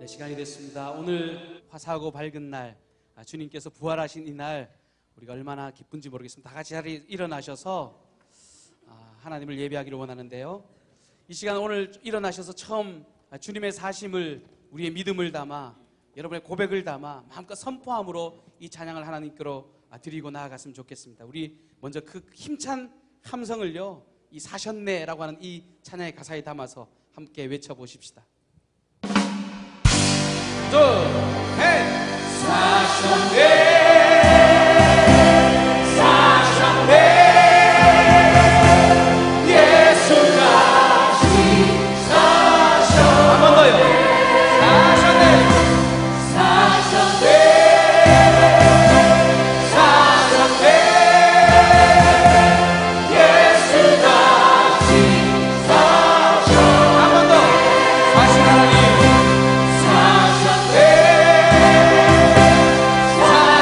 네, 시간이 됐습니다. 오늘 화사하고 밝은 날, 주님께서 부활하신 이 날 우리가 얼마나 기쁜지 모르겠습니다. 다 같이 자리에 일어나셔서 하나님을 예배하기를 원하는데요. 이 시간 오늘 일어나셔서 처음 주님의 사심을, 우리의 믿음을 담아, 여러분의 고백을 담아 마음껏 선포함으로 이 찬양을 하나님께로 드리고 나아갔으면 좋겠습니다. 우리 먼저 그 힘찬 함성을요, 이 사셨네라고 하는 이 찬양의 가사에 담아서 함께 외쳐보십시다. 둘, 셋! 사셨네, 사셨네, 예수가 사셨네. 한 번 더요. 사셨네, 사셨네, 사셨네, 예수가 사셨네. 한 번 더. 사신 하나님 사셨네, 사셨네,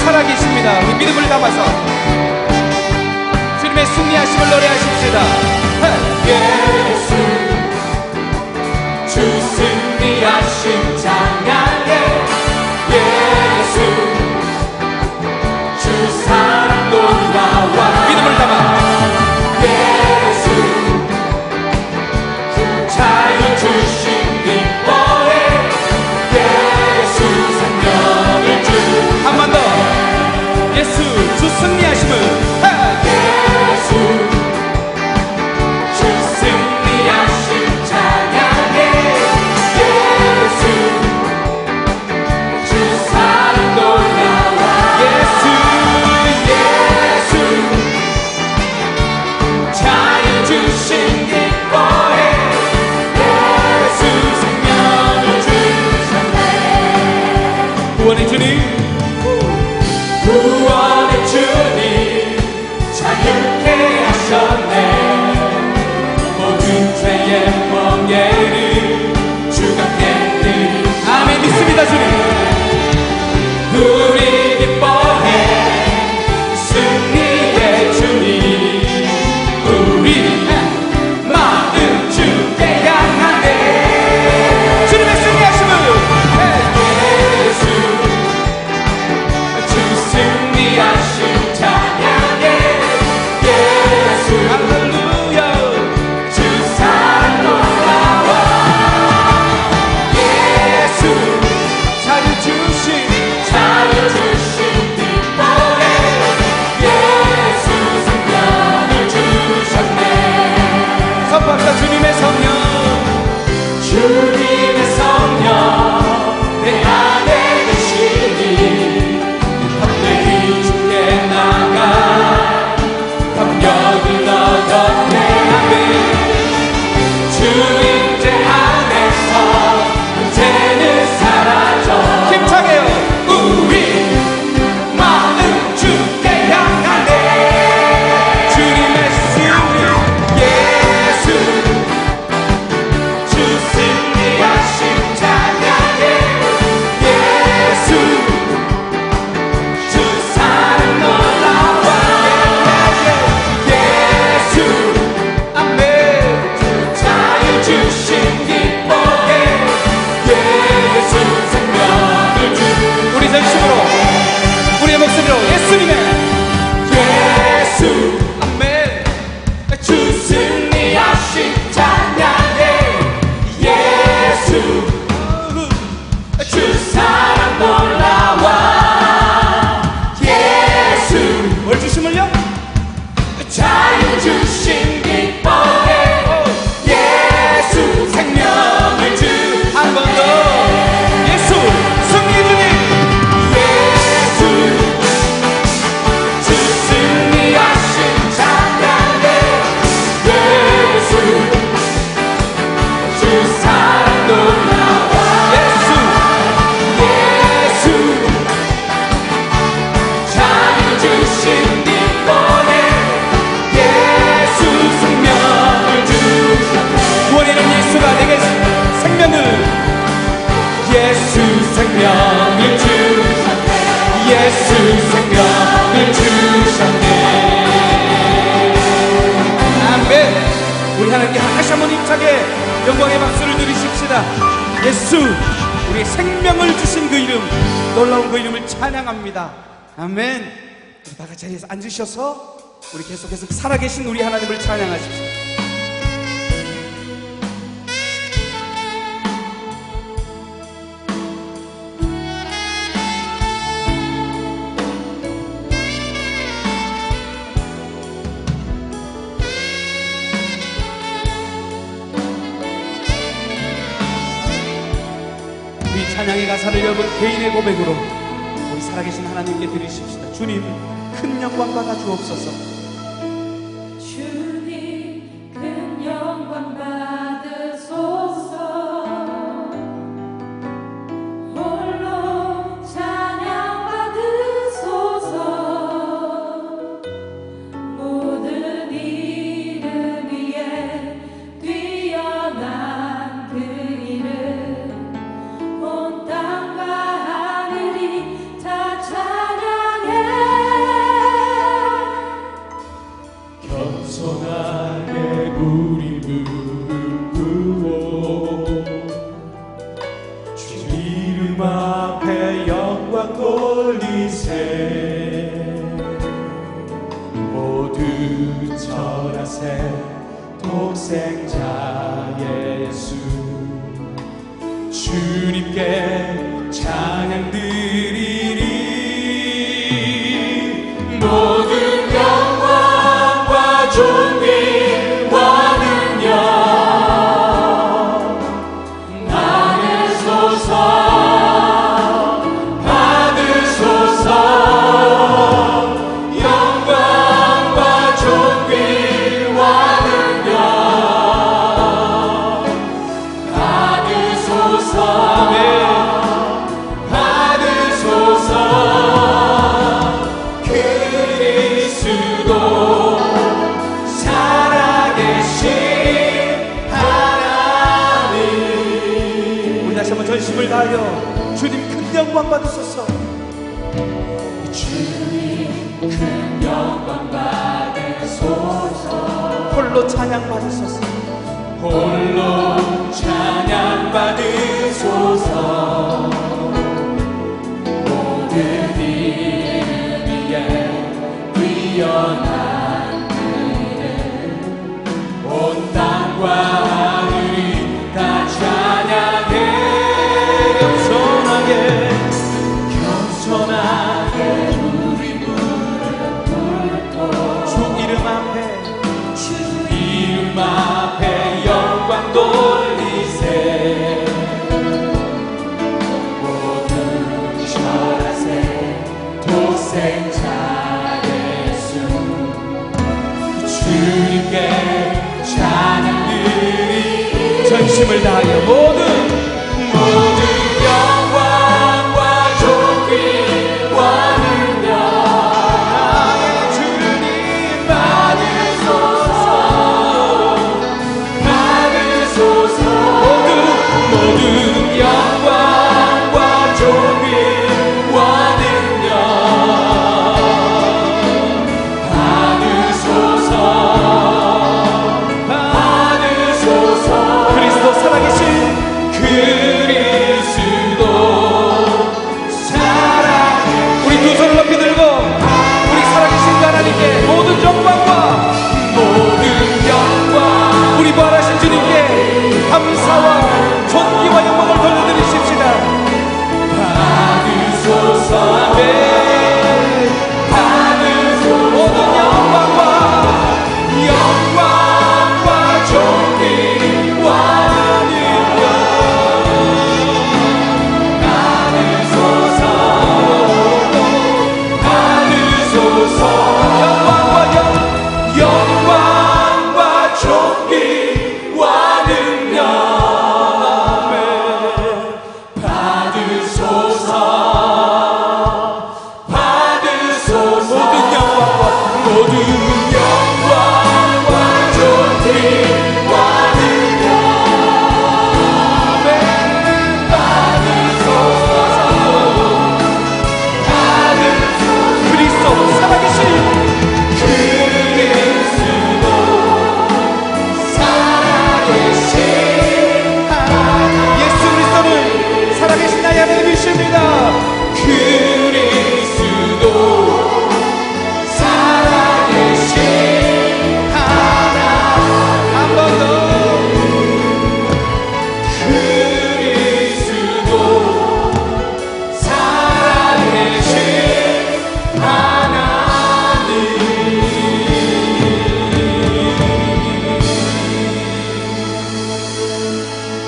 살아계십니다. 우리 믿음을 담아서 주님의 승리하심을 노래하십시다. 예수 주 승리하심 찬양해. 예수 주 사랑 놀라와. 믿음을 담아 예수 자유 주심 기뻐해. 예수 생명을 주. 한 번 더. 예수 주 승리하심을. 예수 주 승리하심 찬양해. 예수 주 사랑 놀라와. 예수 자유 주심 기뻐해. 예수 생명을 주셨네. 구원의 주님, 구원의 주님 자유케 하셨네. 모든 죄의 멍에를 주가 깨뜨리. 아멘. 믿습니다. 주님. 우리 기뻐해. 승리의 주님 우리 마음 주께 향하네. 주님의 승리하심을. 예수 주 승리하심 찬양해. 예수 할렐루야. 주 사랑 놀라와. 예수 자유 주심. 자유 주심 기뻐해. 예수 생명을 주셨네. 선포합시다. 주님의 성령. 주님의 성령 내 안에 계시니 담대히 주께 나가 담력을 얻었네. 주 임재 안에서 문제는 사라져. 힘차게요. 우리 마음 주께 향하네. 주님의 승리. 예수 주 승리하심 찬양해. 예수 주 사랑 놀라와. 예수 아멘. 자유 주심 기뻐해. 예수 생명을 주. 우리 전심으로 우리의 목소리로 예수님의 예수 아멘. 주 승리하심 찬양해. 예수 주 사랑 놀라와. 예수 뭘 주심을요? 자유 주심 기뻐해. 예수 생명을 주. 한 번 더. 예수 승리 주님. 예수 주 승리하심 찬양해. 예수 주 사랑 놀라와. 예수 예수 자유 주심 기뻐해. 예수 생명을 주셨네. 구원의 이름 예수가 내게 생명을. 예수 생명을 주셨네. 예수 생명을 주셨네. 아멘. 우리 하나님께 다시 한번 힘차게 영광의 박수를 드리십시다. 예수 우리의 생명을 주신 그 이름, 놀라운 그 이름을 찬양합니다. 아멘. 우리 다 같이 자리에서 앉으셔서 우리 계속해서 살아계신 우리 하나님을 찬양하십시오. 우리 찬양의 가사를 여러분 개인의 고백으로 우리 살아계신 하나님께 드리십시다. 주님 큰 영광 받아 주옵소서. 주님 큰 영광 받으소서. 홀로 찬양 받으소서. 모든 이름 위에 뛰어난 그 이름 온 땅과 하늘이 다 찬양 영광 돌리세. 모두 절하세. 독생자 예수 주님께 찬양 드리리. 모든 영광과 존귀와 능력 받으소서. 받으소서. 영광과 존귀와 능력 받으소서. 받으소서. 그리스도 살아계신 하나님. 우리 다시 한번 전심을 다하여 주님 큰 영광 받으소서. 주님 큰 영광 받으소서. 홀로 찬양 받으소서. 홀로 찬양 받으소서. 모든 이름 위에 뛰어난 그 이름 온 땅과 하늘이 다 찬양해. 겸손하게 겸손하게 우리 무릎 꿇고 주 이름 앞에 주 이름 앞에 영광 돌리세. 모두 절하세. 독생자 예수 주님께 찬양 드리. 전심을 다하여 모든 영광과 존귀와 능력 주님 받으소서. 받으소서. 모든 영광과 존귀와 능력 받으소서. 받으소서. 그리스도 살아계신 그리스도 살아계신. 우리 두 손을 높이 들고 우리 살아계신 그 하나님께 모든 영광과 모든 영광 우리 부활하신 주님께 감사와 존귀와 영광을 돌려드리십시다. 받으소서. 아멘. 받으소서. 모든 영광과 영광과 존귀와 능력 받으소서. 받으소서. 영광과 존귀와 능력 받으소서. 받으소서. 모든 영광과 존귀와 능력 받으소서. 그리스도 살아계신 그리스도 살아계신 예수 그리스도는 살아계신 나의 하나님이십니다. 그리스도 살아계신 한 번 더 그리스도 살아계신 하나님.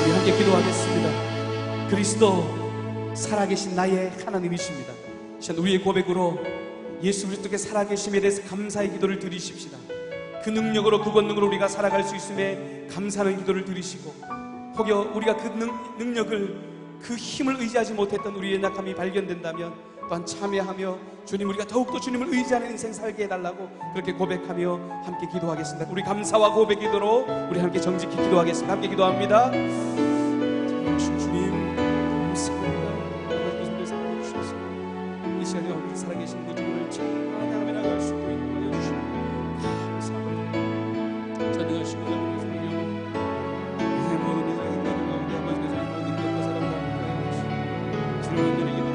우리 함께 기도하겠습니다. 그리스도 살아계신 나의 하나님이십니다. 시간 우리의 고백으로 예수 그리스도께 살아계심에 대해서 감사의 기도를 드리십시다. 그 능력으로 그 권능으로 우리가 살아갈 수 있음에 감사하는 기도를 드리시고, 혹여 우리가 그 능력을 그 힘을 의지하지 못했던 우리의 약함이 발견된다면 또한 참여하며 주님 우리가 더욱더 주님을 의지하는 인생 살게 해달라고 그렇게 고백하며 함께 기도하겠습니다. 우리 감사와 고백 기도로 우리 함께 정직히 기도하겠습니다. 함께 기도합니다. 주님 감사합니다. 이 시간에 함께 살아계신 그 주님을 찬양하며 나갈 수 있도록 인도하여 주시옵소서. 감사합니다. 전능하시고 아버지 인생 모든 일을 행하는 가운데 아버지께서 모든 것과 사람 가운데 주님을 드리기도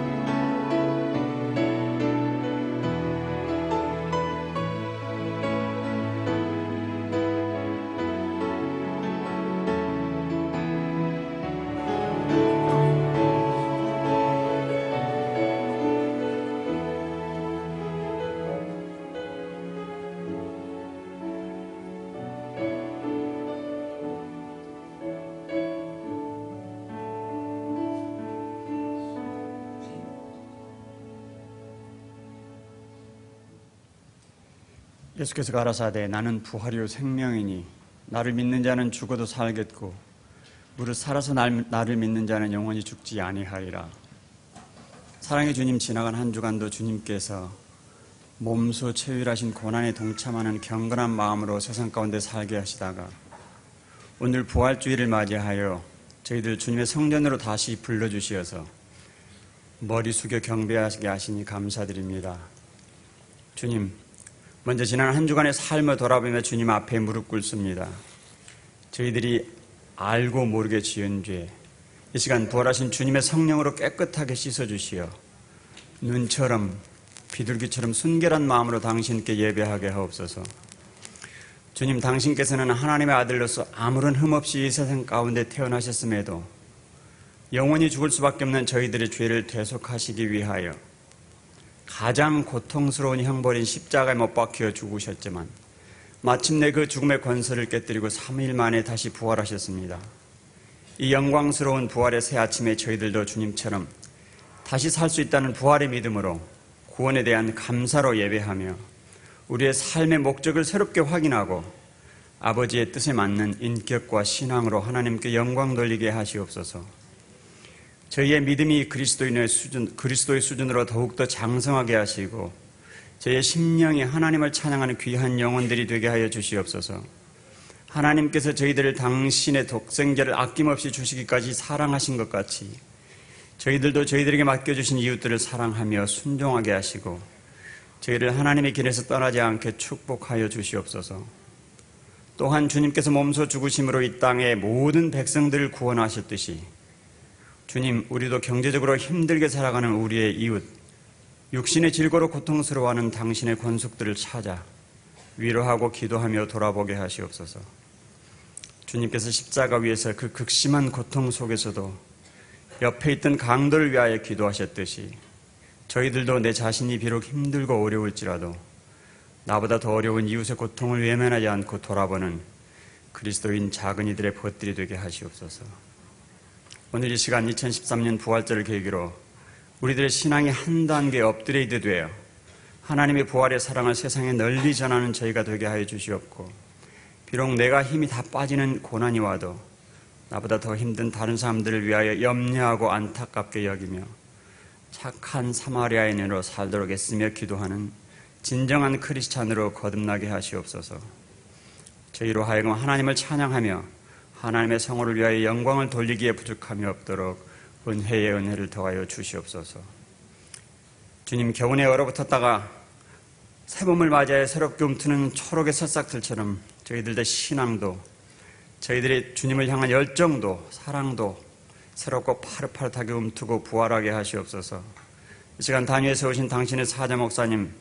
예수께서 가라사대 나는 부활이요 생명이니 나를 믿는 자는 죽어도 살겠고 무릇 살아서 나를 믿는 자는 영원히 죽지 아니하리라. 사랑의 주님, 지나간 한 주간도 주님께서 몸소 체휼하신 고난에 동참하는 경건한 마음으로 세상 가운데 살게 하시다가 오늘 부활주의를 맞이하여 저희들 주님의 성전으로 다시 불러주시어서 머리 숙여 경배하게 하시니 감사드립니다. 주님, 먼저 지난 한 주간의 삶을 돌아보며 주님 앞에 무릎 꿇습니다. 저희들이 알고 모르게 지은 죄, 이 시간 부활하신 주님의 성령으로 깨끗하게 씻어주시어 눈처럼 비둘기처럼 순결한 마음으로 당신께 예배하게 하옵소서. 주님, 당신께서는 하나님의 아들로서 아무런 흠 없이 이 세상 가운데 태어나셨음에도 영원히 죽을 수밖에 없는 저희들의 죄를 대속하시기 위하여 가장 고통스러운 형벌인 십자가에 못 박혀 죽으셨지만 마침내 그 죽음의 권세를 깨뜨리고 3일 만에 다시 부활하셨습니다. 이 영광스러운 부활의 새 아침에 저희들도 주님처럼 다시 살 수 있다는 부활의 믿음으로 구원에 대한 감사로 예배하며 우리의 삶의 목적을 새롭게 확인하고 아버지의 뜻에 맞는 인격과 신앙으로 하나님께 영광 돌리게 하시옵소서. 저희의 믿음이 그리스도의 수준으로 더욱더 장성하게 하시고 저희의 심령이 하나님을 찬양하는 귀한 영혼들이 되게 하여 주시옵소서. 하나님께서 저희들을 당신의 독생자를 아낌없이 주시기까지 사랑하신 것 같이 저희들도 저희들에게 맡겨주신 이웃들을 사랑하며 순종하게 하시고 저희를 하나님의 길에서 떠나지 않게 축복하여 주시옵소서. 또한 주님께서 몸소 죽으심으로 이 땅의 모든 백성들을 구원하셨듯이 주님, 우리도 경제적으로 힘들게 살아가는 우리의 이웃, 육신의 질고로 고통스러워하는 당신의 권속들을 찾아 위로하고 기도하며 돌아보게 하시옵소서. 주님께서 십자가 위에서 그 극심한 고통 속에서도 옆에 있던 강도를 위하여 기도하셨듯이 저희들도 내 자신이 비록 힘들고 어려울지라도 나보다 더 어려운 이웃의 고통을 외면하지 않고 돌아보는 그리스도인 작은 이들의 벗들이 되게 하시옵소서. 오늘 이 시간 2013년 부활절을 계기로 우리들의 신앙이 한 단계 업그레이드 되어 하나님의 부활의 사랑을 세상에 널리 전하는 저희가 되게 하여 주시옵고 비록 내가 힘이 다 빠지는 고난이 와도 나보다 더 힘든 다른 사람들을 위하여 염려하고 안타깝게 여기며 착한 사마리아인으로 살도록 애쓰며 기도하는 진정한 크리스찬으로 거듭나게 하시옵소서. 저희로 하여금 하나님을 찬양하며 하나님의 성호를 위하여 영광을 돌리기에 부족함이 없도록 은혜의 은혜를 더하여 주시옵소서. 주님, 겨우내 얼어붙었다가 새봄을 맞이하여 새롭게 움트는 초록의 새싹들처럼 저희들의 신앙도 저희들의 주님을 향한 열정도 사랑도 새롭고 파릇파릇하게 움트고 부활하게 하시옵소서. 이 시간 단위에 세우신 당신의 사자 목사님,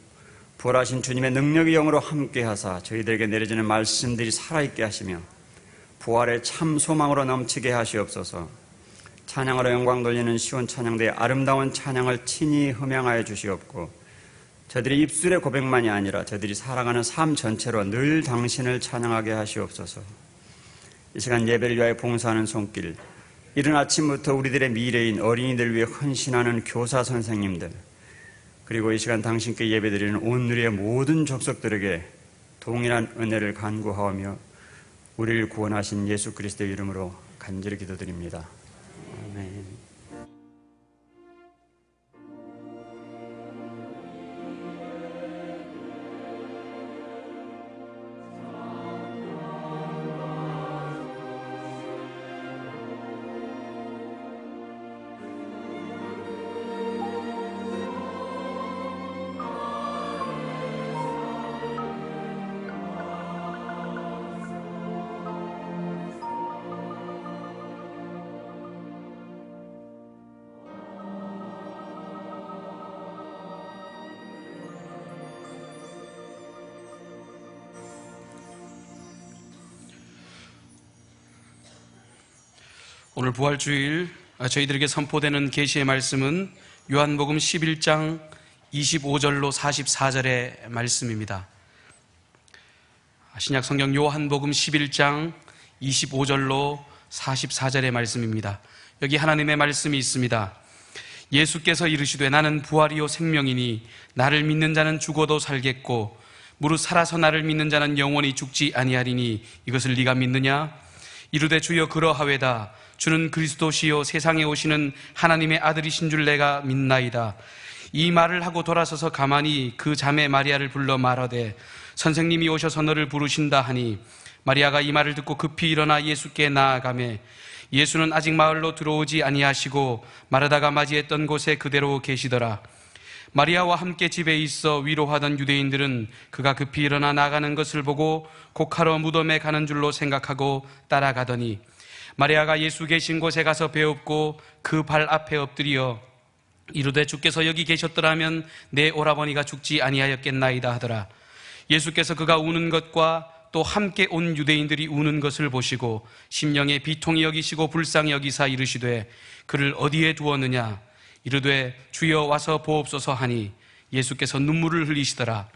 부활하신 주님의 능력의 영으로 함께 하사 저희들에게 내려지는 말씀들이 살아있게 하시며 부활의 참 소망으로 넘치게 하시옵소서. 찬양으로 영광 돌리는 시온 찬양대의 아름다운 찬양을 친히 흠양하여 주시옵고 저들의 입술의 고백만이 아니라 저들이 살아가는 삶 전체로 늘 당신을 찬양하게 하시옵소서. 이 시간 예배를 위하여 봉사하는 손길, 이른 아침부터 우리들의 미래인 어린이들 위해 헌신하는 교사 선생님들, 그리고 이 시간 당신께 예배드리는 온 우리의 모든 족속들에게 동일한 은혜를 간구하오며 우리를 구원하신 예수 그리스도의 이름으로 간절히 기도드립니다. 아멘. 오늘 부활주일 저희들에게 선포되는 계시의 말씀은 요한복음 11장 25절로 44절의 말씀입니다. 신약 성경 요한복음 11장 25절로 44절의 말씀입니다. 여기 하나님의 말씀이 있습니다. 예수께서 이르시되 나는 부활이요 생명이니 나를 믿는 자는 죽어도 살겠고 무릇 살아서 나를 믿는 자는 영원히 죽지 아니하리니 이것을 네가 믿느냐? 이르되 주여 그러하외다. 주는 그리스도시요 세상에 오시는 하나님의 아들이신 줄 내가 믿나이다. 이 말을 하고 돌아서서 가만히 그 자매 마리아를 불러 말하되 선생님이 오셔서 너를 부르신다 하니 마리아가 이 말을 듣고 급히 일어나 예수께 나아가매 예수는 아직 마을로 들어오지 아니하시고 마르다가 맞이했던 곳에 그대로 계시더라. 마리아와 함께 집에 있어 위로하던 유대인들은 그가 급히 일어나 나가는 것을 보고 곡하러 무덤에 가는 줄로 생각하고 따라가더니 마리아가 예수 계신 곳에 가서 배웁고 그 발 앞에 엎드려 이르되 주께서 여기 계셨더라면 내 오라버니가 죽지 아니하였겠나이다 하더라. 예수께서 그가 우는 것과 또 함께 온 유대인들이 우는 것을 보시고 심령에 비통히 여기시고 불쌍히 여기사 이르시되 그를 어디에 두었느냐? 이르되 주여 와서 보옵소서 하니 예수께서 눈물을 흘리시더라.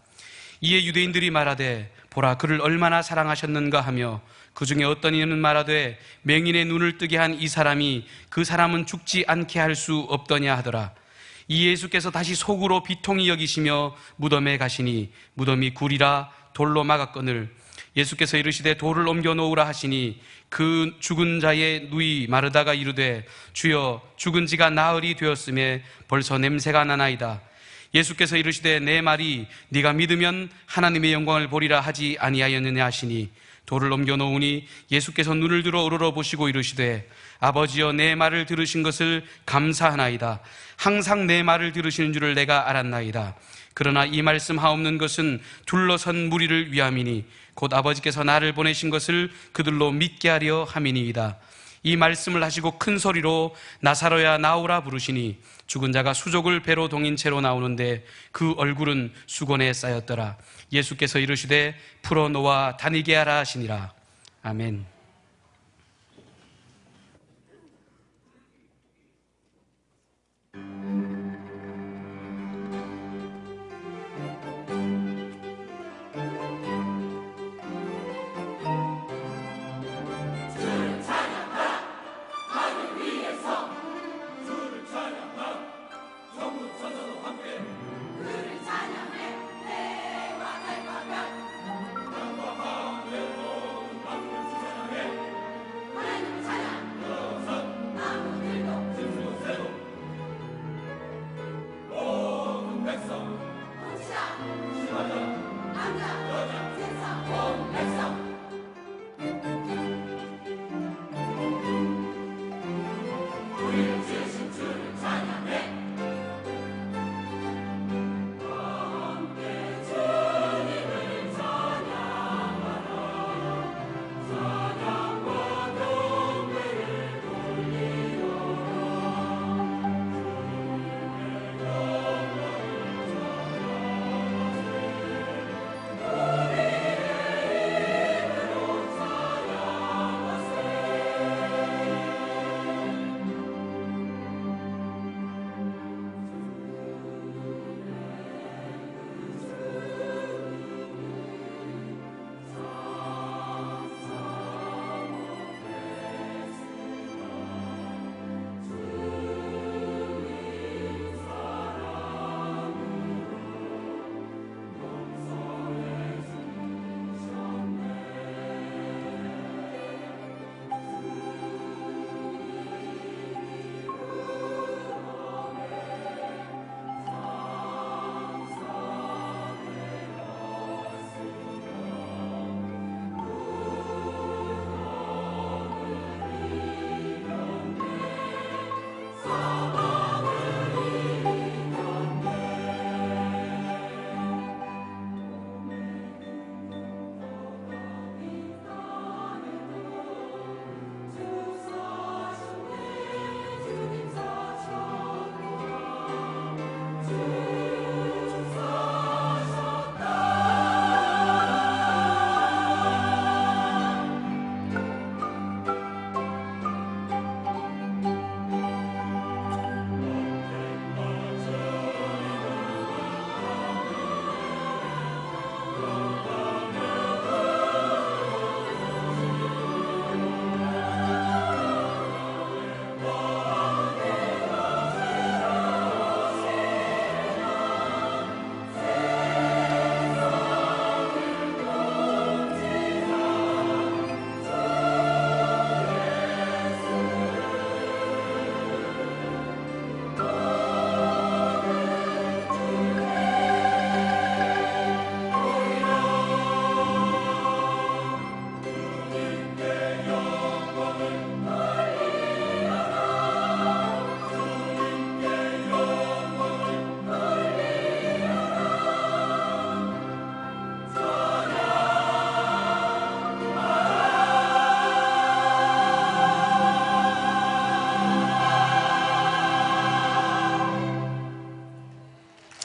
이에 유대인들이 말하되 보라 그를 얼마나 사랑하셨는가 하며 그 중에 어떤 이는 말하되 맹인의 눈을 뜨게 한 이 사람이 그 사람은 죽지 않게 할 수 없더냐 하더라. 이 예수께서 다시 속으로 비통히 여기시며 무덤에 가시니 무덤이 굴이라 돌로 막았거늘 예수께서 이르시되 돌을 옮겨 놓으라 하시니 그 죽은 자의 누이 마르다가 이르되 주여 죽은 지가 나흘이 되었음에 벌써 냄새가 나나이다. 예수께서 이르시되 내 말이 네가 믿으면 하나님의 영광을 보리라 하지 아니하였느냐 하시니 돌을 옮겨 놓으니 예수께서 눈을 들어 우러러 보시고 이르시되 아버지여 내 말을 들으신 것을 감사하나이다. 항상 내 말을 들으시는 줄을 내가 알았나이다. 그러나 이 말씀 하옵는 것은 둘러선 무리를 위함이니 곧 아버지께서 나를 보내신 것을 그들로 믿게 하려 함이니이다. 이 말씀을 하시고 큰 소리로 나사로야 나오라 부르시니 죽은 자가 수족을 배로 동인 채로 나오는데 그 얼굴은 수건에 쌓였더라. 예수께서 이르시되 풀어 놓아 다니게 하라 하시니라. 아멘.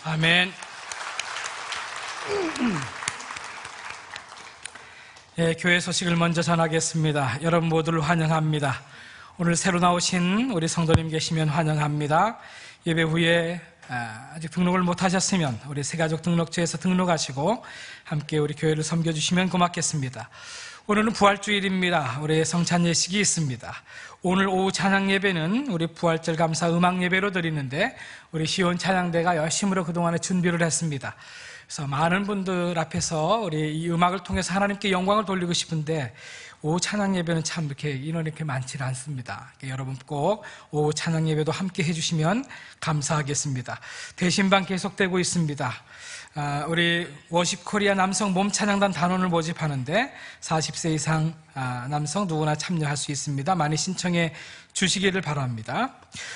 아멘. 예, 교회 소식을 먼저 전하겠습니다. 여러분 모두를 환영합니다. 오늘 새로 나오신 우리 성도님 계시면 환영합니다. 예배 후에 아직 등록을 못 하셨으면 우리 새가족 등록처에서 등록하시고 함께 우리 교회를 섬겨주시면 고맙겠습니다. 오늘은 부활주일입니다. 우리 성찬 예식이 있습니다. 오늘 오후 찬양 예배는 우리 부활절 감사 음악 예배로 드리는데 우리 시온 찬양대가 열심으로 그동안에 준비를 했습니다. 그래서 많은 분들 앞에서 우리 이 음악을 통해서 하나님께 영광을 돌리고 싶은데 오후 찬양 예배는 참 이렇게 인원이 이렇게 많지 않습니다. 여러분 꼭 오후 찬양 예배도 함께 해주시면 감사하겠습니다. 대신방 계속되고 있습니다. 우리 워십 코리아 남성 몸 찬양단 단원을 모집하는데 40세 이상 남성 누구나 참여할 수 있습니다. 많이 신청해 주시기를 바랍니다.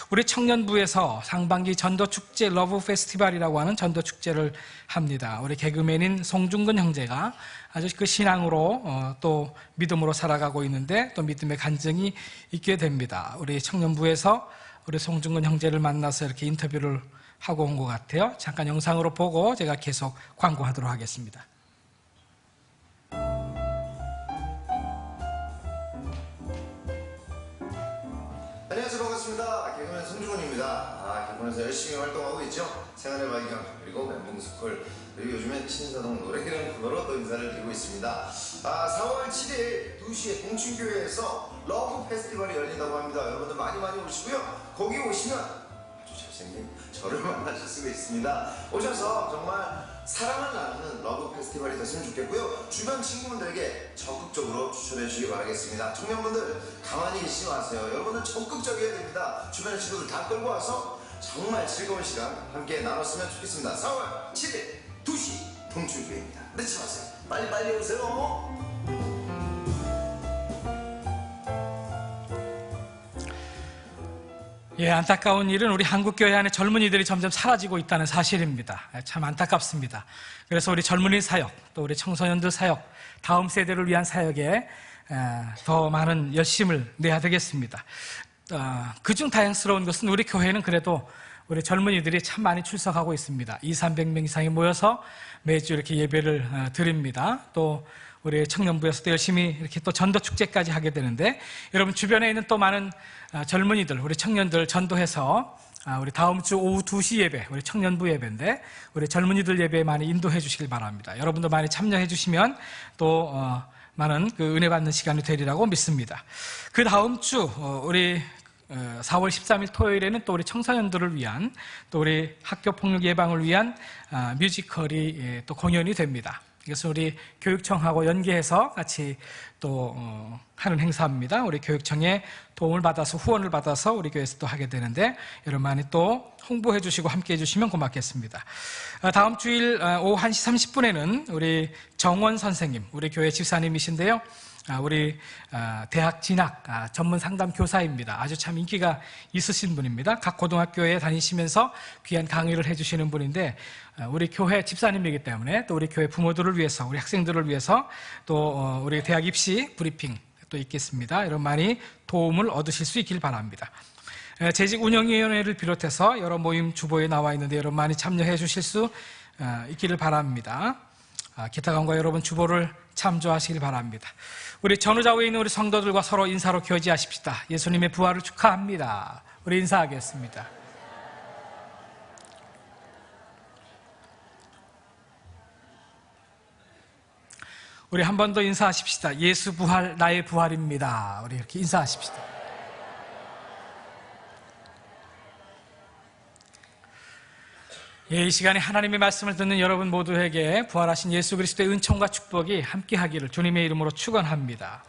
우리 청년부에서 상반기 전도축제 러브 페스티벌이라고 하는 전도축제를 합니다. 우리 개그맨인 송중근 형제가 아주 그 신앙으로 또 믿음으로 살아가고 있는데 또 믿음의 간증이 있게 됩니다. 우리 청년부에서 우리 송중근 형제를 만나서 이렇게 인터뷰를 하고 온 것 같아요. 잠깐 영상으로 보고 제가 계속 광고하도록 하겠습니다. 안녕하세요. 반갑습니다. 개그맨 송중근입니다. 개그맨에서 열심히 활동하고 있죠. 생활의 발견 그리고 멘붕스쿨 그리고 요즘엔 신사동 노래기능 그거로 또 인사를 드리고 있습니다. 4월 7일 2시에 동춘교회에서 러브 페스티벌이 열린다고 합니다. 여러분들 많이 오시고요. 거기 오시면 아주 잘생긴 저를 만나실 수가 있습니다. 오셔서 정말 사랑을 나누는 러브 페스티벌이 됐으면 좋겠고요. 주변 친구분들에게 적극적으로 추천해 주시기 바라겠습니다. 청년분들 가만히 계시지 마세요. 여러분들 적극적이어야 됩니다. 주변 친구들 다 끌고 와서 정말 즐거운 시간 함께 나눴으면 좋겠습니다. 4월 7일 2시 동춘교회입니다. 늦지 마세요. 빨리 오세요. 예, 안타까운 일은 우리 한국교회 안에 젊은이들이 점점 사라지고 있다는 사실입니다. 참 안타깝습니다. 그래서 우리 젊은이 사역, 또 우리 청소년들 사역, 다음 세대를 위한 사역에 더 많은 열심을 내야 되겠습니다. 그중 다행스러운 것은 우리 교회는 그래도 우리 젊은이들이 참 많이 출석하고 있습니다. 200~300명 이상이 모여서 매주 이렇게 예배를 드립니다. 또 우리 청년부에서도 열심히 이렇게 또 전도축제까지 하게 되는데 여러분 주변에 있는 또 많은 젊은이들, 우리 청년들 전도해서 우리 다음 주 오후 2시 예배, 우리 청년부 예배인데 우리 젊은이들 예배에 많이 인도해 주시길 바랍니다. 여러분도 많이 참여해 주시면 또 많은 그 은혜 받는 시간이 되리라고 믿습니다. 그 다음 주 우리 4월 13일 토요일에는 또 우리 청소년들을 위한 또 우리 학교 폭력 예방을 위한 뮤지컬이 또 공연이 됩니다. 이것은 우리 교육청하고 연계해서 같이 또 하는 행사입니다. 우리 교육청의 도움을 받아서 후원을 받아서 우리 교회에서 또 하게 되는데 여러분 많이 또 홍보해 주시고 함께 해 주시면 고맙겠습니다. 다음 주일 오후 1시 30분에는 우리 정원 선생님, 우리 교회 집사님이신데요. 우리 대학 진학 전문 상담 교사입니다. 아주 참 인기가 있으신 분입니다. 각 고등학교에 다니시면서 귀한 강의를 해주시는 분인데 우리 교회 집사님이기 때문에 또 우리 교회 부모들을 위해서 우리 학생들을 위해서 또 우리 대학 입시 브리핑 또 있겠습니다. 여러분 많이 도움을 얻으실 수 있길 바랍니다. 재직운영위원회를 비롯해서 여러 모임 주보에 나와 있는데 여러분 많이 참여해 주실 수 있기를 바랍니다. 기타관과 여러분 주보를 참조하시길 바랍니다. 우리 전후좌우에 있는 우리 성도들과 서로 인사로 교제하십시다. 예수님의 부활을 축하합니다. 우리 인사하겠습니다. 우리 한 번 더 인사하십시다. 예수 부활, 나의 부활입니다. 우리 이렇게 인사하십시다. 이 시간에 하나님의 말씀을 듣는 여러분 모두에게 부활하신 예수 그리스도의 은총과 축복이 함께하기를 주님의 이름으로 축원합니다.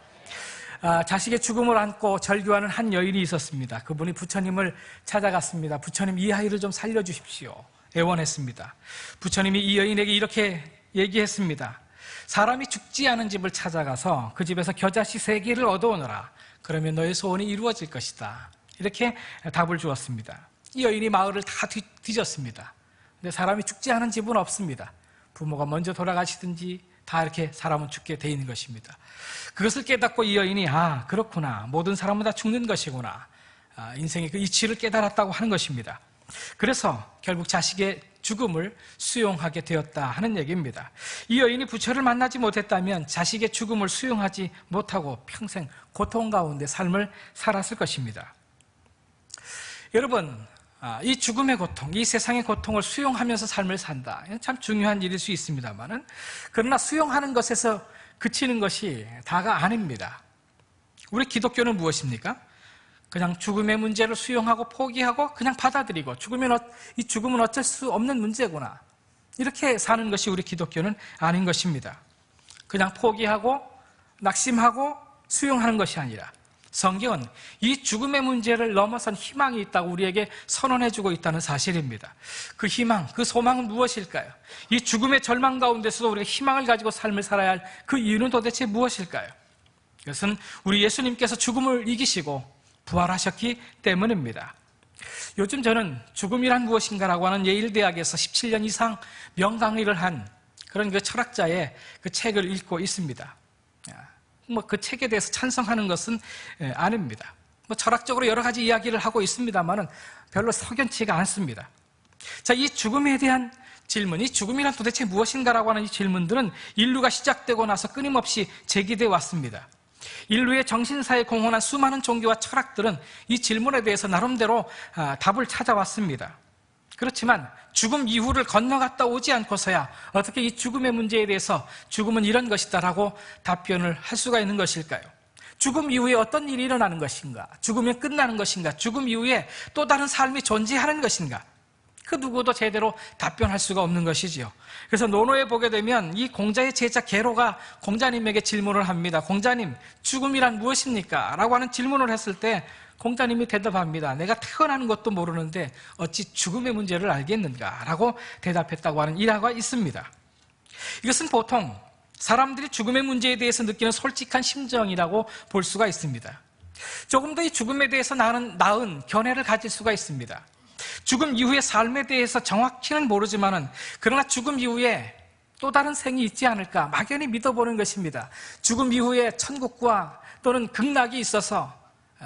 자식의 죽음을 안고 절규하는 한 여인이 있었습니다. 그분이 부처님을 찾아갔습니다. 부처님, 이 아이를 좀 살려주십시오. 애원했습니다. 부처님이 이 여인에게 이렇게 얘기했습니다. 사람이 죽지 않은 집을 찾아가서 그 집에서 겨자씨 3개를 얻어오너라. 그러면 너의 소원이 이루어질 것이다. 이렇게 답을 주었습니다. 이 여인이 마을을 다 뒤졌습니다. 근데 사람이 죽지 않은 집은 없습니다. 부모가 먼저 돌아가시든지 다 이렇게 사람은 죽게 돼 있는 것입니다. 그것을 깨닫고 이 여인이 그렇구나. 모든 사람은 다 죽는 것이구나. 인생의 그 이치를 깨달았다고 하는 것입니다. 그래서 결국 자식의 죽음을 수용하게 되었다 하는 얘기입니다. 이 여인이 부처를 만나지 못했다면 자식의 죽음을 수용하지 못하고 평생 고통 가운데 삶을 살았을 것입니다. 여러분, 이 죽음의 고통, 이 세상의 고통을 수용하면서 삶을 산다. 참 중요한 일일 수 있습니다만은, 그러나 수용하는 것에서 그치는 것이 다가 아닙니다. 우리 기독교는 무엇입니까? 그냥 죽음의 문제를 수용하고 포기하고 그냥 받아들이고 이 죽음은 어쩔 수 없는 문제구나. 이렇게 사는 것이 우리 기독교는 아닌 것입니다. 그냥 포기하고 낙심하고 수용하는 것이 아니라 성경은 이 죽음의 문제를 넘어선 희망이 있다고 우리에게 선언해주고 있다는 사실입니다. 그 희망, 그 소망은 무엇일까요? 이 죽음의 절망 가운데서도 우리가 희망을 가지고 삶을 살아야 할 그 이유는 도대체 무엇일까요? 그것은 우리 예수님께서 죽음을 이기시고 부활하셨기 때문입니다. 요즘 저는 죽음이란 무엇인가라고 하는 예일대학에서 17년 이상 명강의를 한 그런 그 철학자의 그 책을 읽고 있습니다. 그 책에 대해서 찬성하는 것은 아닙니다. 철학적으로 여러 가지 이야기를 하고 있습니다만은 별로 석연치가 않습니다. 자, 이 죽음에 대한 질문, 이 죽음이란 도대체 무엇인가라고 하는 이 질문들은 인류가 시작되고 나서 끊임없이 제기되어 왔습니다. 인류의 정신사에 공헌한 수많은 종교와 철학들은 이 질문에 대해서 나름대로 답을 찾아왔습니다. 그렇지만 죽음 이후를 건너갔다 오지 않고서야 어떻게 이 죽음의 문제에 대해서 죽음은 이런 것이다라고 답변을 할 수가 있는 것일까요? 죽음 이후에 어떤 일이 일어나는 것인가? 죽으면 끝나는 것인가? 죽음 이후에 또 다른 삶이 존재하는 것인가? 그 누구도 제대로 답변할 수가 없는 것이지요. 그래서 논어에 보게 되면 이 공자의 제자 계로가 공자님에게 질문을 합니다. 공자님, 죽음이란 무엇입니까? 라고 하는 질문을 했을 때 공자님이 대답합니다. 내가 태어나는 것도 모르는데 어찌 죽음의 문제를 알겠는가? 라고 대답했다고 하는 일화가 있습니다. 이것은 보통 사람들이 죽음의 문제에 대해서 느끼는 솔직한 심정이라고 볼 수가 있습니다. 조금 더 이 죽음에 대해서 나은 견해를 가질 수가 있습니다. 죽음 이후의 삶에 대해서 정확히는 모르지만은 그러나 죽음 이후에 또 다른 생이 있지 않을까 막연히 믿어보는 것입니다. 죽음 이후에 천국과 또는 극락이 있어서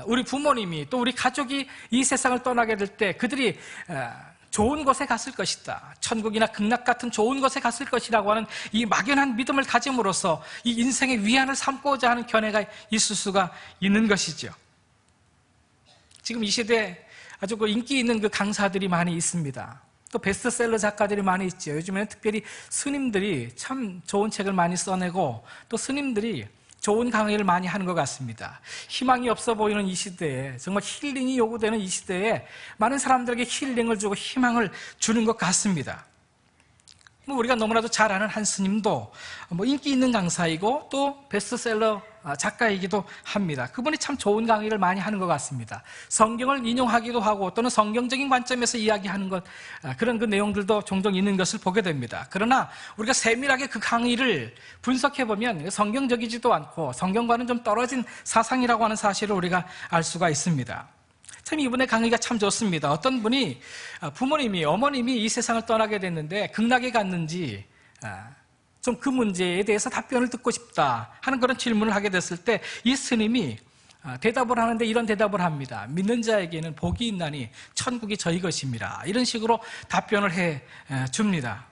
우리 부모님이 또 우리 가족이 이 세상을 떠나게 될 때 그들이 좋은 곳에 갔을 것이다. 천국이나 극락 같은 좋은 곳에 갔을 것이라고 하는 이 막연한 믿음을 가짐으로써 이 인생의 위안을 삼고자 하는 견해가 있을 수가 있는 것이죠. 지금 이 시대에 아주 인기 있는 그 강사들이 많이 있습니다. 또 베스트셀러 작가들이 많이 있죠. 요즘에는 특별히 스님들이 참 좋은 책을 많이 써내고 또 스님들이 좋은 강의를 많이 하는 것 같습니다. 희망이 없어 보이는 이 시대에 정말 힐링이 요구되는 이 시대에 많은 사람들에게 힐링을 주고 희망을 주는 것 같습니다. 우리가 너무나도 잘 아는 한 스님도 인기 있는 강사이고 또 베스트셀러 작가이기도 합니다. 그분이 참 좋은 강의를 많이 하는 것 같습니다. 성경을 인용하기도 하고 또는 성경적인 관점에서 이야기하는 것, 그런 그 내용들도 종종 있는 것을 보게 됩니다. 그러나 우리가 세밀하게 그 강의를 분석해보면 성경적이지도 않고 성경과는 좀 떨어진 사상이라고 하는 사실을 우리가 알 수가 있습니다. 참 이분의 강의가 참 좋습니다. 어떤 분이 어머님이 이 세상을 떠나게 됐는데 극락에 갔는지 좀 그 문제에 대해서 답변을 듣고 싶다 하는 그런 질문을 하게 됐을 때 이 스님이 대답을 하는데 이런 대답을 합니다. 믿는 자에게는 복이 있나니 천국이 저희 것입니다. 이런 식으로 답변을 해 줍니다.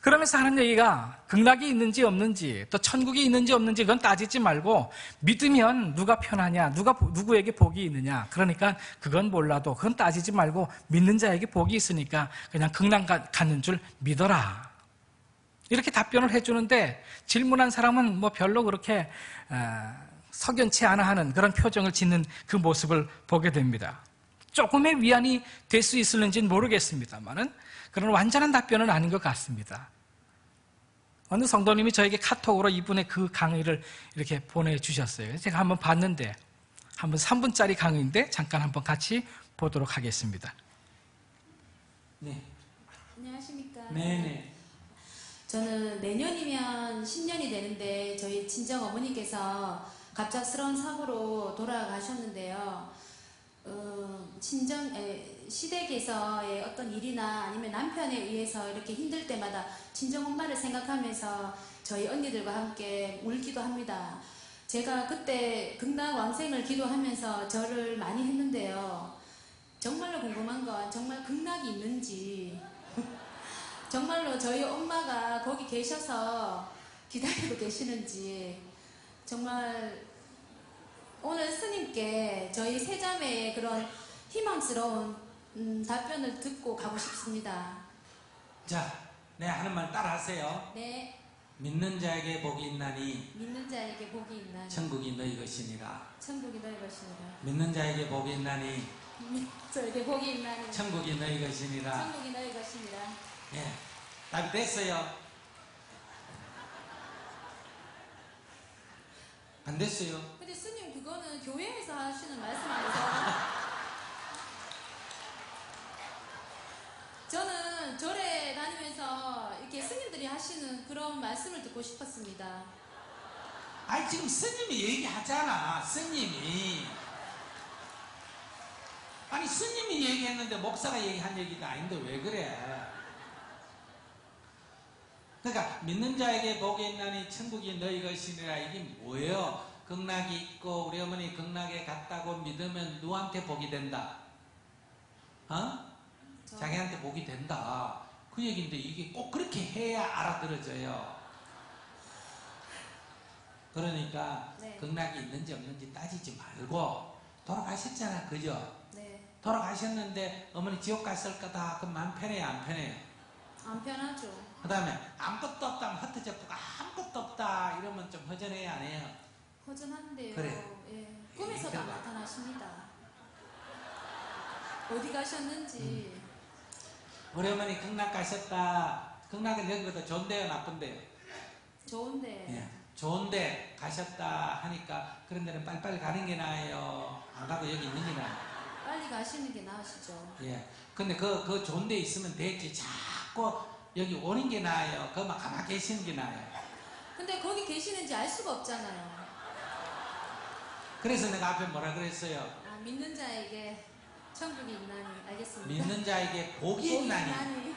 그러면서 하는 얘기가 극락이 있는지 없는지 또 천국이 있는지 없는지 그건 따지지 말고 믿으면 누가 편하냐, 누구에게 복이 있느냐, 그러니까 그건 몰라도 그건 따지지 말고 믿는 자에게 복이 있으니까 그냥 극락 가는 줄 믿어라. 이렇게 답변을 해주는데 질문한 사람은 별로 그렇게 석연치 않아 하는 그런 표정을 짓는 그 모습을 보게 됩니다. 조금의 위안이 될 수 있을는지는 모르겠습니다만은 그런 완전한 답변은 아닌 것 같습니다. 어느 성도님이 저에게 카톡으로 이분의 그 강의를 이렇게 보내주셨어요. 제가 한번 봤는데 한번 3분짜리 강의인데 잠깐 한번 같이 보도록 하겠습니다. 네. 안녕하십니까? 네네. 저는 내년이면 10년이 되는데 저희 친정 어머니께서 갑작스러운 사고로 돌아가셨는데요. 시댁에서의 어떤 일이나 아니면 남편에 의해서 이렇게 힘들 때마다 친정 엄마를 생각하면서 저희 언니들과 함께 울기도 합니다. 제가 그때 극락 왕생을 기도하면서 절을 많이 했는데요. 정말로 궁금한 건 정말 극락이 있는지 정말로 저희 엄마가 거기 계셔서 기다리고 계시는지 정말 오늘 스님께 저희 세자매의 그런 희망스러운 답변을 듣고 가고 싶습니다. 자, 내 하는 말 따라하세요. 네, 믿는 자에게 복이 있나니 믿는 자에게 복이 있나니 천국이 너희 것이니라. 천국이 너희 것이니라. 믿는 자에게 복이 있나니 저에게 복이 있나니 천국이 너희 것이니라. 천국이 너희 것이니라. 예, 답이 됐어요. 안 됐어요. 근데 스님 그거는 교회에서 하시는 말씀 아니세요? 저는 절에 다니면서 이렇게 스님들이 하시는 그런 말씀을 듣고 싶었습니다. 아니 지금 스님이 얘기하잖아. 스님이 아니 스님이 얘기했는데 목사가 얘기한 얘기가 아닌데 왜 그래? 그러니까 믿는 자에게 복이 있나니 천국이 너희 것이니라. 이게 뭐예요? 극락이 있고 우리 어머니 극락에 갔다고 믿으면 누구한테 복이 된다? 어? 자기한테 복이 된다. 그 얘기인데 이게 꼭 그렇게 해야 알아들어져요. 그러니까 네. 극락이 있는지 없는지 따지지 말고 돌아가셨잖아. 그죠? 네, 돌아가셨는데 어머니 지옥 갔을 거다. 그럼 마음 편해요? 안 편해요? 안 편하죠. 그 다음에 아무것도 없다면 흩어졌고 아무것도 없다 이러면 좀 허전해요? 안 해요? 허전한데요. 그래. 예, 꿈에서도 그래. 나타나십니다. 어디 가셨는지. 우리 어머니 극락 가셨다. 극락은 여기보다 좋은데요? 나쁜데요? 좋은데. 예, 좋은데 가셨다 하니까 그런 데는 빨리빨리 가는 게 나아요? 안 가고 여기 있는 게 나아요? 빨리 가시는 게 나으시죠. 예. 근데 그 좋은 데 있으면 되지. 자꾸 여기 오는 게 나아요? 그만 가만히 계시는 게 나아요? 근데 거기 계시는지 알 수가 없잖아요. 그래서 내가 앞에 뭐라 그랬어요? 아, 믿는 자에게 천국이 있나니. 알겠습니다. 믿는 자에게 복이 있나니.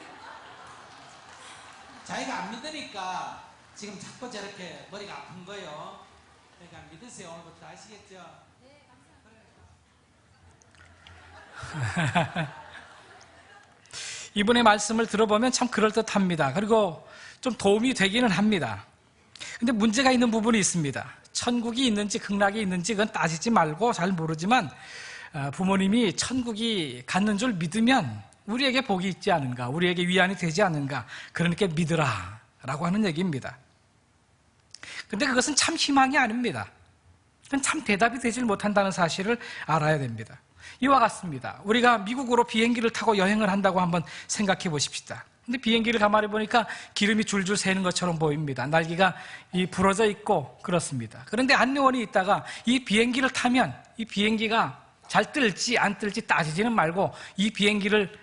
자기가 안 믿으니까 지금 자꾸 저렇게 머리가 아픈 거예요. 그러니까 믿으세요. 오늘부터 아시겠죠? 네, 감사합니다. 이분의 말씀을 들어보면 참 그럴듯합니다. 그리고 좀 도움이 되기는 합니다. 근데 문제가 있는 부분이 있습니다. 천국이 있는지 극락이 있는지 그건 따지지 말고 잘 모르지만 부모님이 천국이 갔는 줄 믿으면 우리에게 복이 있지 않은가, 우리에게 위안이 되지 않은가, 그러니까 믿으라 라고 하는 얘기입니다. 근데 그것은 참 희망이 아닙니다. 그건 참 대답이 되질 못한다는 사실을 알아야 됩니다. 이와 같습니다. 우리가 미국으로 비행기를 타고 여행을 한다고 한번 생각해 보십시다. 근데 비행기를 가만히 보니까 기름이 줄줄 새는 것처럼 보입니다. 날개가 부러져 있고 그렇습니다. 그런데 안내원이 있다가 이 비행기를 타면 이 비행기가 잘 뜰지 안 뜰지 따지지는 말고 이 비행기를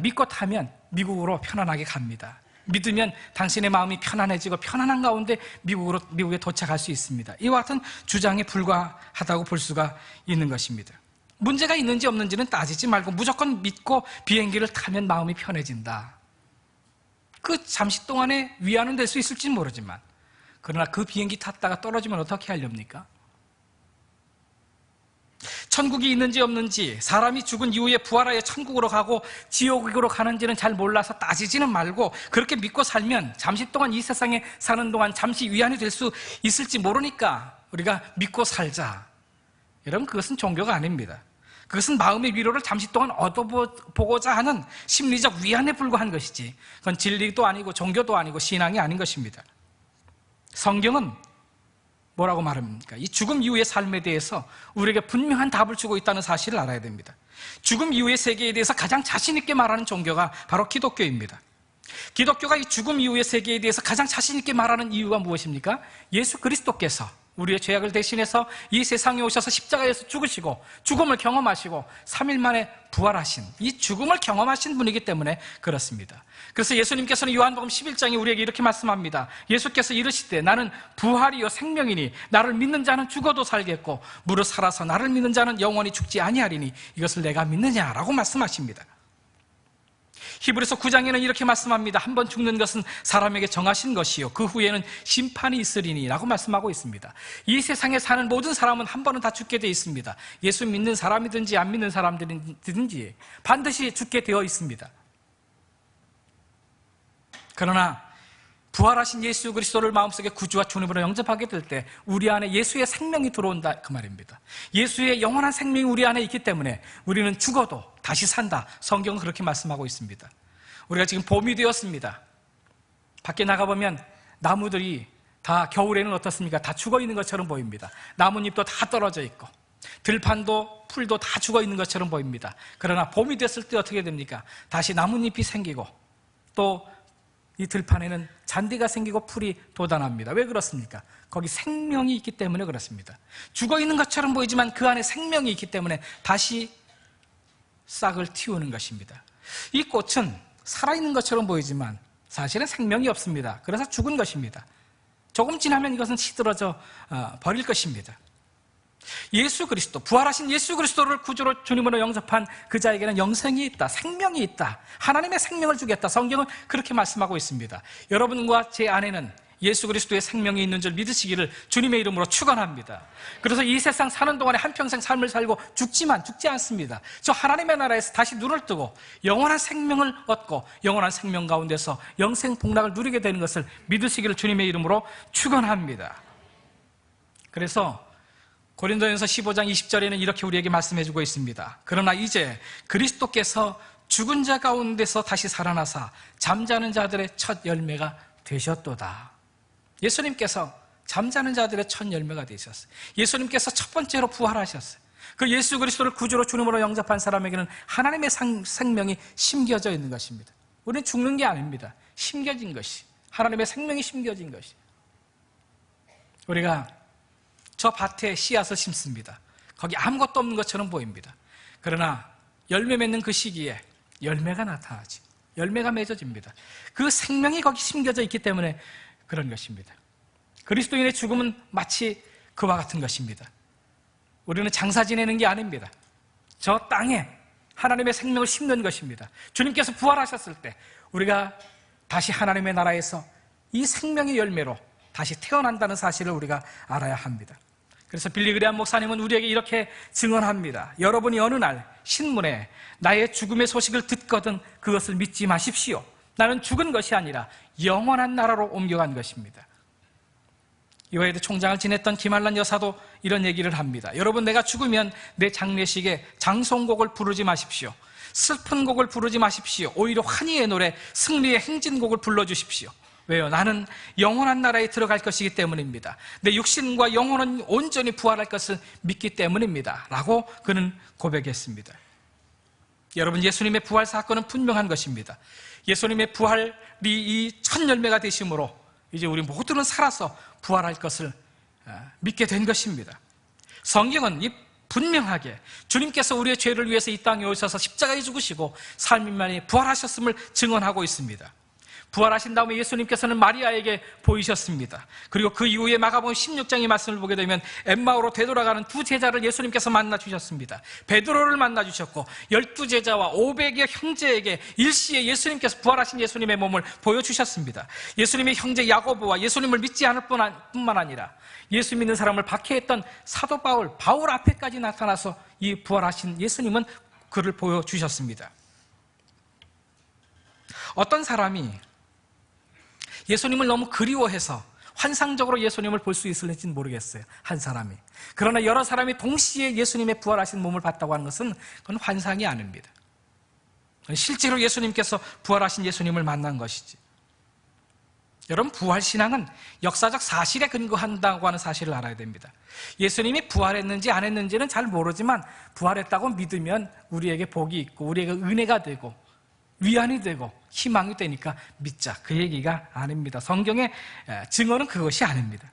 믿고 타면 미국으로 편안하게 갑니다. 믿으면 당신의 마음이 편안해지고 편안한 가운데 미국에 도착할 수 있습니다. 이와 같은 주장에 불과하다고 볼 수가 있는 것입니다. 문제가 있는지 없는지는 따지지 말고 무조건 믿고 비행기를 타면 마음이 편해진다. 그 잠시 동안에 위안은 될 수 있을지는 모르지만 그러나 그 비행기 탔다가 떨어지면 어떻게 하렵니까? 천국이 있는지 없는지, 사람이 죽은 이후에 부활하여 천국으로 가고 지옥으로 가는지는 잘 몰라서 따지지는 말고 그렇게 믿고 살면 잠시 동안 이 세상에 사는 동안 잠시 위안이 될 수 있을지 모르니까 우리가 믿고 살자. 여러분, 그것은 종교가 아닙니다. 그것은 마음의 위로를 잠시 동안 얻어보고자 하는 심리적 위안에 불과한 것이지 그건 진리도 아니고 종교도 아니고 신앙이 아닌 것입니다. 성경은 뭐라고 말합니까? 이 죽음 이후의 삶에 대해서 우리에게 분명한 답을 주고 있다는 사실을 알아야 됩니다. 죽음 이후의 세계에 대해서 가장 자신 있게 말하는 종교가 바로 기독교입니다. 기독교가 이 죽음 이후의 세계에 대해서 가장 자신 있게 말하는 이유가 무엇입니까? 예수 그리스도께서 우리의 죄악을 대신해서 이 세상에 오셔서 십자가에서 죽으시고 죽음을 경험하시고 3일 만에 부활하신 이 죽음을 경험하신 분이기 때문에 그렇습니다. 그래서 예수님께서는 요한복음 11장에 우리에게 이렇게 말씀합니다. 예수께서 이르시되 나는 부활이요 생명이니 나를 믿는 자는 죽어도 살겠고 무릇 살아서 나를 믿는 자는 영원히 죽지 아니하리니 이것을 내가 믿느냐라고 말씀하십니다. 히브리서 9장에는 이렇게 말씀합니다. 한 번 죽는 것은 사람에게 정하신 것이요 그 후에는 심판이 있으리니 라고 말씀하고 있습니다. 이 세상에 사는 모든 사람은 한 번은 다 죽게 되어 있습니다. 예수 믿는 사람이든지 안 믿는 사람들이든지 반드시 죽게 되어 있습니다. 그러나 부활하신 예수 그리스도를 마음속에 구주와 주님으로 영접하게 될 때 우리 안에 예수의 생명이 들어온다 그 말입니다. 예수의 영원한 생명이 우리 안에 있기 때문에 우리는 죽어도 다시 산다. 성경은 그렇게 말씀하고 있습니다. 우리가 지금 봄이 되었습니다. 밖에 나가보면 나무들이 다 겨울에는 어떻습니까? 다 죽어 있는 것처럼 보입니다. 나뭇잎도 다 떨어져 있고 들판도 풀도 다 죽어 있는 것처럼 보입니다. 그러나 봄이 됐을 때 어떻게 됩니까? 다시 나뭇잎이 생기고 또 이 들판에는 잔디가 생기고 풀이 돋아납니다. 왜 그렇습니까? 거기 생명이 있기 때문에 그렇습니다. 죽어 있는 것처럼 보이지만 그 안에 생명이 있기 때문에 다시 싹을 틔우는 것입니다. 이 꽃은 살아있는 것처럼 보이지만 사실은 생명이 없습니다. 그래서 죽은 것입니다. 조금 지나면 이것은 시들어져 버릴 것입니다. 예수 그리스도, 부활하신 예수 그리스도를 구주로 주님으로 영접한 그 자에게는 영생이 있다, 생명이 있다, 하나님의 생명을 주겠다. 성경은 그렇게 말씀하고 있습니다. 여러분과 제 안에는 예수 그리스도의 생명이 있는 줄 믿으시기를 주님의 이름으로 축원합니다. 그래서 이 세상 사는 동안에 한평생 삶을 살고 죽지만 죽지 않습니다. 저 하나님의 나라에서 다시 눈을 뜨고 영원한 생명을 얻고 영원한 생명 가운데서 영생 복락을 누리게 되는 것을 믿으시기를 주님의 이름으로 축원합니다. 그래서 고린도전서 15장 20절에는 이렇게 우리에게 말씀해주고 있습니다. 그러나 이제 그리스도께서 죽은 자 가운데서 다시 살아나사 잠자는 자들의 첫 열매가 되셨도다. 예수님께서 잠자는 자들의 첫 열매가 되셨어요. 예수님께서 첫 번째로 부활하셨어요. 그 예수 그리스도를 구주로 주님으로 영접한 사람에게는 하나님의 생명이 심겨져 있는 것입니다. 우리는 죽는 게 아닙니다. 심겨진 것이, 하나님의 생명이 심겨진 것이. 우리가 저 밭에 씨앗을 심습니다. 거기 아무것도 없는 것처럼 보입니다. 그러나 열매 맺는 그 시기에 열매가 나타나지, 열매가 맺어집니다. 그 생명이 거기 심겨져 있기 때문에 그런 것입니다. 그리스도인의 죽음은 마치 그와 같은 것입니다. 우리는 장사 지내는 게 아닙니다. 저 땅에 하나님의 생명을 심는 것입니다. 주님께서 부활하셨을 때 우리가 다시 하나님의 나라에서 이 생명의 열매로 다시 태어난다는 사실을 우리가 알아야 합니다. 그래서 빌리 그레함 목사님은 우리에게 이렇게 증언합니다. 여러분이 어느 날 신문에 나의 죽음의 소식을 듣거든 그것을 믿지 마십시오. 나는 죽은 것이 아니라 영원한 나라로 옮겨간 것입니다. 이화여대 총장을 지냈던 김한란 여사도 이런 얘기를 합니다. 여러분, 내가 죽으면 내 장례식에 장송곡을 부르지 마십시오. 슬픈 곡을 부르지 마십시오. 오히려 환희의 노래, 승리의 행진곡을 불러주십시오. 왜요? 나는 영원한 나라에 들어갈 것이기 때문입니다. 내 육신과 영혼은 온전히 부활할 것을 믿기 때문입니다. 라고 그는 고백했습니다. 여러분, 예수님의 부활 사건은 분명한 것입니다. 예수님의 부활이 이 첫 열매가 되심으로 이제 우리 모두는 살아서 부활할 것을 믿게 된 것입니다. 성경은 분명하게 주님께서 우리의 죄를 위해서 이 땅에 오셔서 십자가에 죽으시고 삶 만에 부활하셨음을 증언하고 있습니다. 부활하신 다음에 예수님께서는 마리아에게 보이셨습니다. 그리고 그 이후에 마가복음 16장의 말씀을 보게 되면 엠마오로 되돌아가는 두 제자를 예수님께서 만나 주셨습니다. 베드로를 만나 주셨고 12제자와 500여 형제에게 일시에 예수님께서 부활하신 예수님의 몸을 보여주셨습니다. 예수님의 형제 야고보와 예수님을 믿지 않을 뿐만 아니라 예수 믿는 사람을 박해했던 사도 바울 앞에까지 나타나서 이 부활하신 예수님은 그를 보여주셨습니다. 어떤 사람이 예수님을 너무 그리워해서 환상적으로 예수님을 볼 수 있을지는 모르겠어요. 한 사람이. 그러나 여러 사람이 동시에 예수님의 부활하신 몸을 봤다고 하는 것은 그건 환상이 아닙니다. 실제로 예수님께서 부활하신 예수님을 만난 것이지. 여러분, 부활신앙은 역사적 사실에 근거한다고 하는 사실을 알아야 됩니다. 예수님이 부활했는지 안 했는지는 잘 모르지만 부활했다고 믿으면 우리에게 복이 있고 우리에게 은혜가 되고 위안이 되고 희망이 되니까 믿자, 그 얘기가 아닙니다. 성경의 증언은 그것이 아닙니다.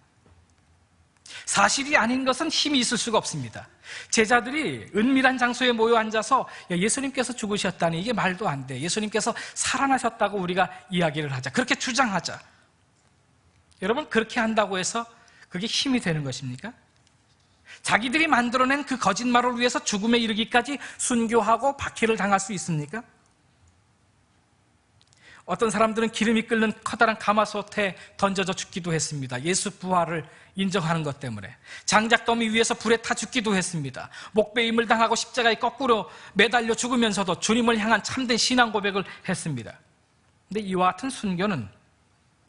사실이 아닌 것은 힘이 있을 수가 없습니다. 제자들이 은밀한 장소에 모여 앉아서 예수님께서 죽으셨다니 이게 말도 안 돼, 예수님께서 살아나셨다고 우리가 이야기를 하자, 그렇게 주장하자. 여러분, 그렇게 한다고 해서 그게 힘이 되는 것입니까? 자기들이 만들어낸 그 거짓말을 위해서 죽음에 이르기까지 순교하고 박해를 당할 수 있습니까? 어떤 사람들은 기름이 끓는 커다란 가마솥에 던져져 죽기도 했습니다. 예수 부활을 인정하는 것 때문에. 장작더미 위에서 불에 타 죽기도 했습니다. 목베임을 당하고 십자가에 거꾸로 매달려 죽으면서도 주님을 향한 참된 신앙 고백을 했습니다. 근데 이와 같은 순교는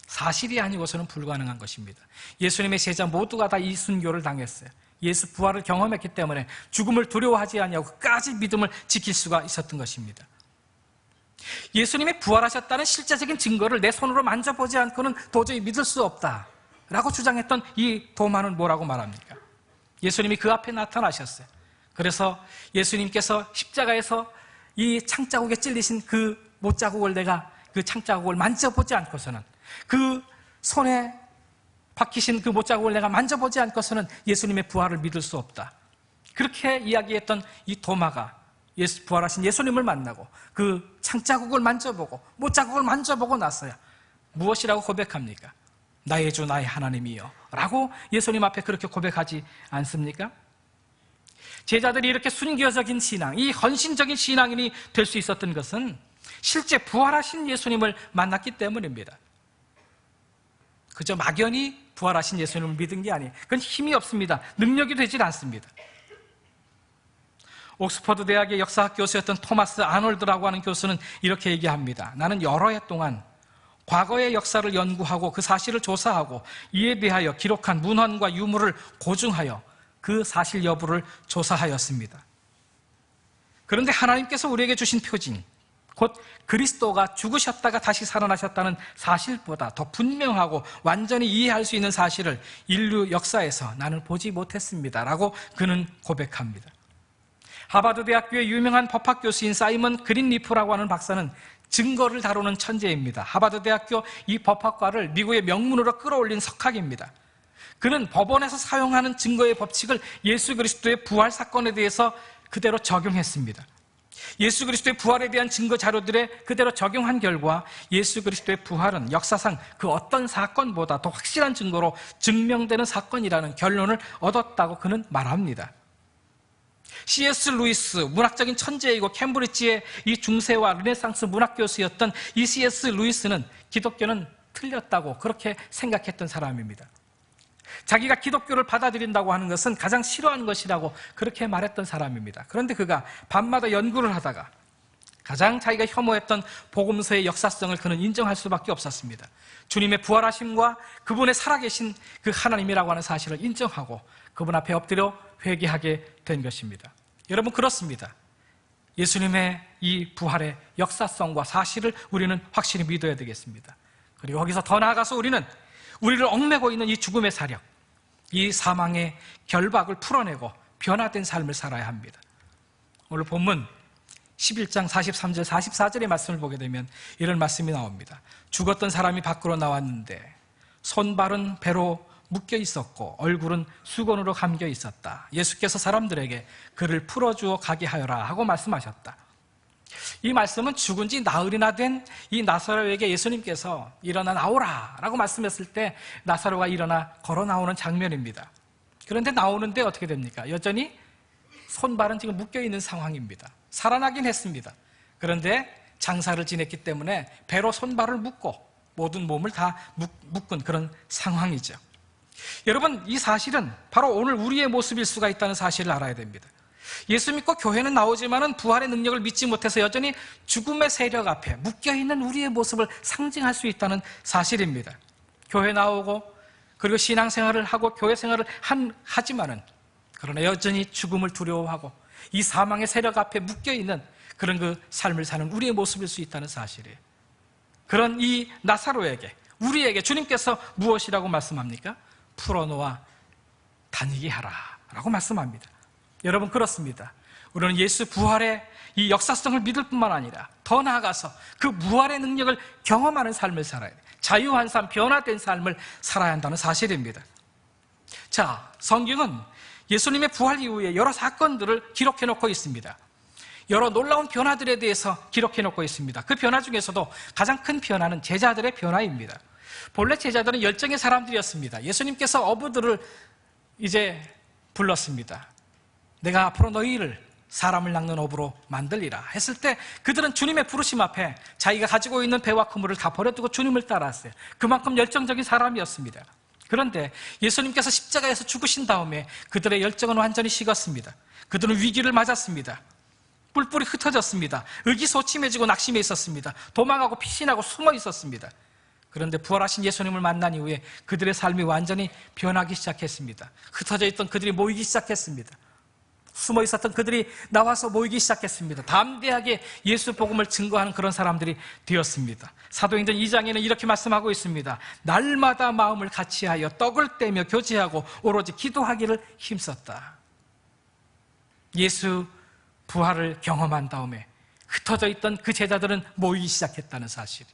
사실이 아니고서는 불가능한 것입니다. 예수님의 제자 모두가 다 이 순교를 당했어요. 예수 부활을 경험했기 때문에 죽음을 두려워하지 아니하고 끝까지 믿음을 지킬 수가 있었던 것입니다. 예수님이 부활하셨다는 실제적인 증거를 내 손으로 만져보지 않고는 도저히 믿을 수 없다라고 주장했던 이 도마는 뭐라고 말합니까? 예수님이 그 앞에 나타나셨어요. 그래서 예수님께서 십자가에서 이 창자국에 찔리신 그 못자국을 내가 그 창자국을 만져보지 않고서는, 그 손에 박히신 그 못자국을 내가 만져보지 않고서는 예수님의 부활을 믿을 수 없다. 그렇게 이야기했던 이 도마가 부활하신 예수님을 만나고 그 창자국을 만져보고 못자국을 만져보고 났어요. 무엇이라고 고백합니까? 나의 주 나의 하나님이여 라고 예수님 앞에 그렇게 고백하지 않습니까? 제자들이 이렇게 순교적인 신앙, 이 헌신적인 신앙인이 될 수 있었던 것은 실제 부활하신 예수님을 만났기 때문입니다. 그저 막연히 부활하신 예수님을 믿은 게 아니에요. 그건 힘이 없습니다. 능력이 되질 않습니다. 옥스퍼드 대학의 역사학 교수였던 토마스 아놀드라고 하는 교수는 이렇게 얘기합니다. 나는 여러 해 동안 과거의 역사를 연구하고 그 사실을 조사하고 이에 대하여 기록한 문헌과 유물을 고증하여 그 사실 여부를 조사하였습니다. 그런데 하나님께서 우리에게 주신 표징, 곧 그리스도가 죽으셨다가 다시 살아나셨다는 사실보다 더 분명하고 완전히 이해할 수 있는 사실을 인류 역사에서 나는 보지 못했습니다 라고 그는 고백합니다. 하버드 대학교의 유명한 법학 교수인 사이먼 그린리프라고 하는 박사는 증거를 다루는 천재입니다. 하버드 대학교 이 법학과를 미국의 명문으로 끌어올린 석학입니다. 그는 법원에서 사용하는 증거의 법칙을 예수 그리스도의 부활 사건에 대해서 그대로 적용했습니다. 예수 그리스도의 부활에 대한 증거 자료들에 그대로 적용한 결과 예수 그리스도의 부활은 역사상 그 어떤 사건보다 더 확실한 증거로 증명되는 사건이라는 결론을 얻었다고 그는 말합니다. C.S. 루이스, 문학적인 천재이고 캠브리지의 이 중세와 르네상스 문학 교수였던 이 C.S. 루이스는 기독교는 틀렸다고 그렇게 생각했던 사람입니다. 자기가 기독교를 받아들인다고 하는 것은 가장 싫어하는 것이라고 그렇게 말했던 사람입니다. 그런데 그가 밤마다 연구를 하다가 가장 자기가 혐오했던 복음서의 역사성을 그는 인정할 수밖에 없었습니다. 주님의 부활하심과 그분의 살아계신 그 하나님이라고 하는 사실을 인정하고 그분 앞에 엎드려 회개하게 된 것입니다. 여러분, 그렇습니다. 예수님의 이 부활의 역사성과 사실을 우리는 확실히 믿어야 되겠습니다. 그리고 거기서 더 나아가서 우리는 우리를 얽매고 있는 이 죽음의 사력, 이 사망의 결박을 풀어내고 변화된 삶을 살아야 합니다. 오늘 본문 11장 43절 44절의 말씀을 보게 되면 이런 말씀이 나옵니다. 죽었던 사람이 밖으로 나왔는데 손발은 배로 묶여 있었고 얼굴은 수건으로 감겨 있었다. 예수께서 사람들에게 그를 풀어주어 가게 하여라 하고 말씀하셨다. 이 말씀은 죽은 지 나흘이나 된 이 나사로에게 예수님께서 일어나 나오라 라고 말씀했을 때 나사로가 일어나 걸어 나오는 장면입니다. 그런데 나오는데 어떻게 됩니까? 여전히 손발은 지금 묶여 있는 상황입니다. 살아나긴 했습니다. 그런데 장사를 지냈기 때문에 배로 손발을 묶고 모든 몸을 다 묶은 그런 상황이죠. 여러분, 이 사실은 바로 오늘 우리의 모습일 수가 있다는 사실을 알아야 됩니다. 예수 믿고 교회는 나오지만은 부활의 능력을 믿지 못해서 여전히 죽음의 세력 앞에 묶여있는 우리의 모습을 상징할 수 있다는 사실입니다. 교회 나오고 그리고 신앙생활을 하고 교회 생활을 하지만은 그러나 여전히 죽음을 두려워하고 이 사망의 세력 앞에 묶여있는 그런 그 삶을 사는 우리의 모습일 수 있다는 사실이에요. 그런 이 나사로에게, 우리에게 주님께서 무엇이라고 말씀합니까? 풀어놓아 다니게 하라 라고 말씀합니다. 여러분, 그렇습니다. 우리는 예수 부활의 이 역사성을 믿을 뿐만 아니라 더 나아가서 그 부활의 능력을 경험하는 삶을 살아야 돼요. 자유한 삶, 변화된 삶을 살아야 한다는 사실입니다. 자, 성경은 예수님의 부활 이후에 여러 사건들을 기록해 놓고 있습니다. 여러 놀라운 변화들에 대해서 기록해 놓고 있습니다. 그 변화 중에서도 가장 큰 변화는 제자들의 변화입니다. 본래 제자들은 열정의 사람들이었습니다. 예수님께서 어부들을 이제 불렀습니다. 내가 앞으로 너희를 사람을 낚는 어부로 만들리라 했을 때 그들은 주님의 부르심 앞에 자기가 가지고 있는 배와 그물을 다 버려두고 주님을 따랐어요. 그만큼 열정적인 사람이었습니다. 그런데 예수님께서 십자가에서 죽으신 다음에 그들의 열정은 완전히 식었습니다. 그들은 위기를 맞았습니다. 뿔뿔이 흩어졌습니다. 의기소침해지고 낙심해 있었습니다. 도망하고 피신하고 숨어 있었습니다. 그런데 부활하신 예수님을 만난 이후에 그들의 삶이 완전히 변하기 시작했습니다. 흩어져 있던 그들이 모이기 시작했습니다. 숨어 있었던 그들이 나와서 모이기 시작했습니다. 담대하게 예수 복음을 증거하는 그런 사람들이 되었습니다. 사도행전 2장에는 이렇게 말씀하고 있습니다. 날마다 마음을 같이하여 떡을 떼며 교제하고 오로지 기도하기를 힘썼다. 예수 부활을 경험한 다음에 흩어져 있던 그 제자들은 모이기 시작했다는 사실,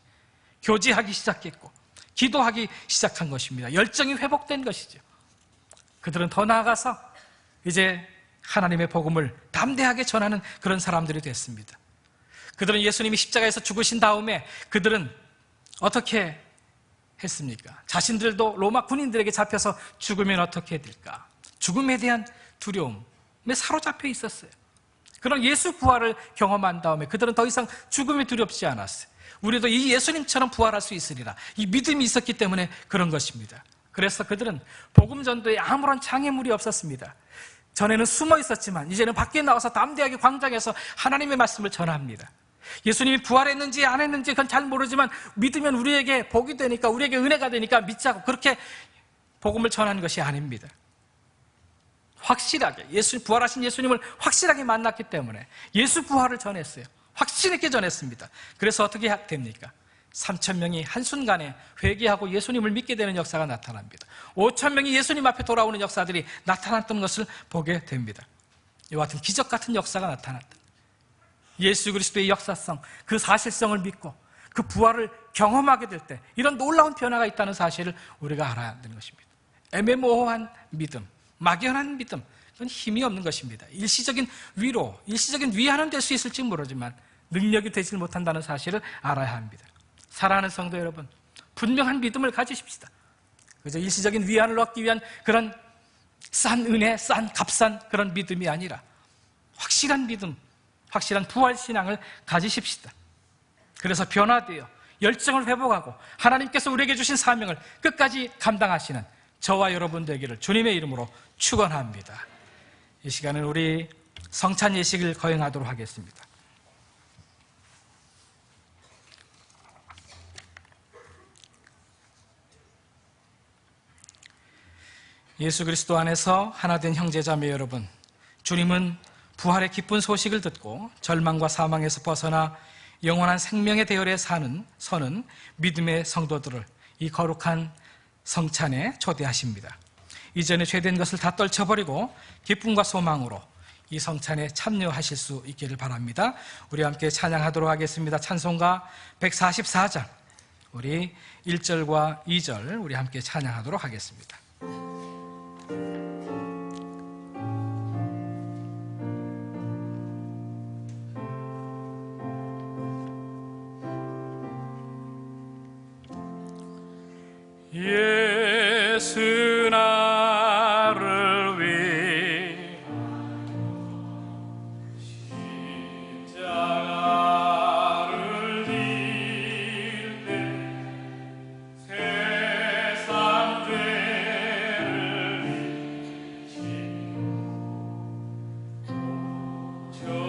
교제하기 시작했고 기도하기 시작한 것입니다. 열정이 회복된 것이죠. 그들은 더 나아가서 이제 하나님의 복음을 담대하게 전하는 그런 사람들이 됐습니다. 그들은 예수님이 십자가에서 죽으신 다음에 그들은 어떻게 했습니까? 자신들도 로마 군인들에게 잡혀서 죽으면 어떻게 될까? 죽음에 대한 두려움에 사로잡혀 있었어요. 그런 예수 부활을 경험한 다음에 그들은 더 이상 죽음이 두렵지 않았어요. 우리도 이 예수님처럼 부활할 수 있으리라, 이 믿음이 있었기 때문에 그런 것입니다. 그래서 그들은 복음 전도에 아무런 장애물이 없었습니다. 전에는 숨어 있었지만 이제는 밖에 나와서 담대하게 광장에서 하나님의 말씀을 전합니다. 예수님이 부활했는지 안 했는지 그건 잘 모르지만 믿으면 우리에게 복이 되니까, 우리에게 은혜가 되니까 믿자고, 그렇게 복음을 전하는 것이 아닙니다. 확실하게 부활하신 예수님을 확실하게 만났기 때문에 예수 부활을 전했어요. 확신 있게 전했습니다. 그래서 어떻게 됩니까? 3,000명이 한순간에 회개하고 예수님을 믿게 되는 역사가 나타납니다. 5,000명이 예수님 앞에 돌아오는 역사들이 나타났던 것을 보게 됩니다. 이와 같은 기적 같은 역사가 나타났다. 예수 그리스도의 역사성, 그 사실성을 믿고 그 부활을 경험하게 될 때 이런 놀라운 변화가 있다는 사실을 우리가 알아야 되는 것입니다. 애매모호한 믿음, 막연한 믿음, 그건 힘이 없는 것입니다. 일시적인 위로, 일시적인 위안은 될 수 있을지 모르지만 능력이 되지 못한다는 사실을 알아야 합니다. 사랑하는 성도 여러분, 분명한 믿음을 가지십시다. 그저 일시적인 위안을 얻기 위한 그런 싼 은혜, 싼 값싼 그런 믿음이 아니라 확실한 믿음, 확실한 부활신앙을 가지십시다. 그래서 변화되어 열정을 회복하고 하나님께서 우리에게 주신 사명을 끝까지 감당하시는 저와 여러분 되기를 주님의 이름으로 축원합니다. 이 시간은 우리 성찬 예식을 거행하도록 하겠습니다. 예수 그리스도 안에서 하나된 형제자매 여러분, 주님은 부활의 기쁜 소식을 듣고 절망과 사망에서 벗어나 영원한 생명의 대열에 서는 믿음의 성도들을 이 거룩한 성찬에 초대하십니다. 이전에 죄된 것을 다 떨쳐버리고 기쁨과 소망으로 이 성찬에 참여하실 수 있기를 바랍니다. 우리 함께 찬양하도록 하겠습니다. 찬송가 144장, 우리 1절과 2절 우리 함께 찬양하도록 하겠습니다. 예수 나를 위해 십자가를 질 때 세상 죄를 지고 고쳐당하셔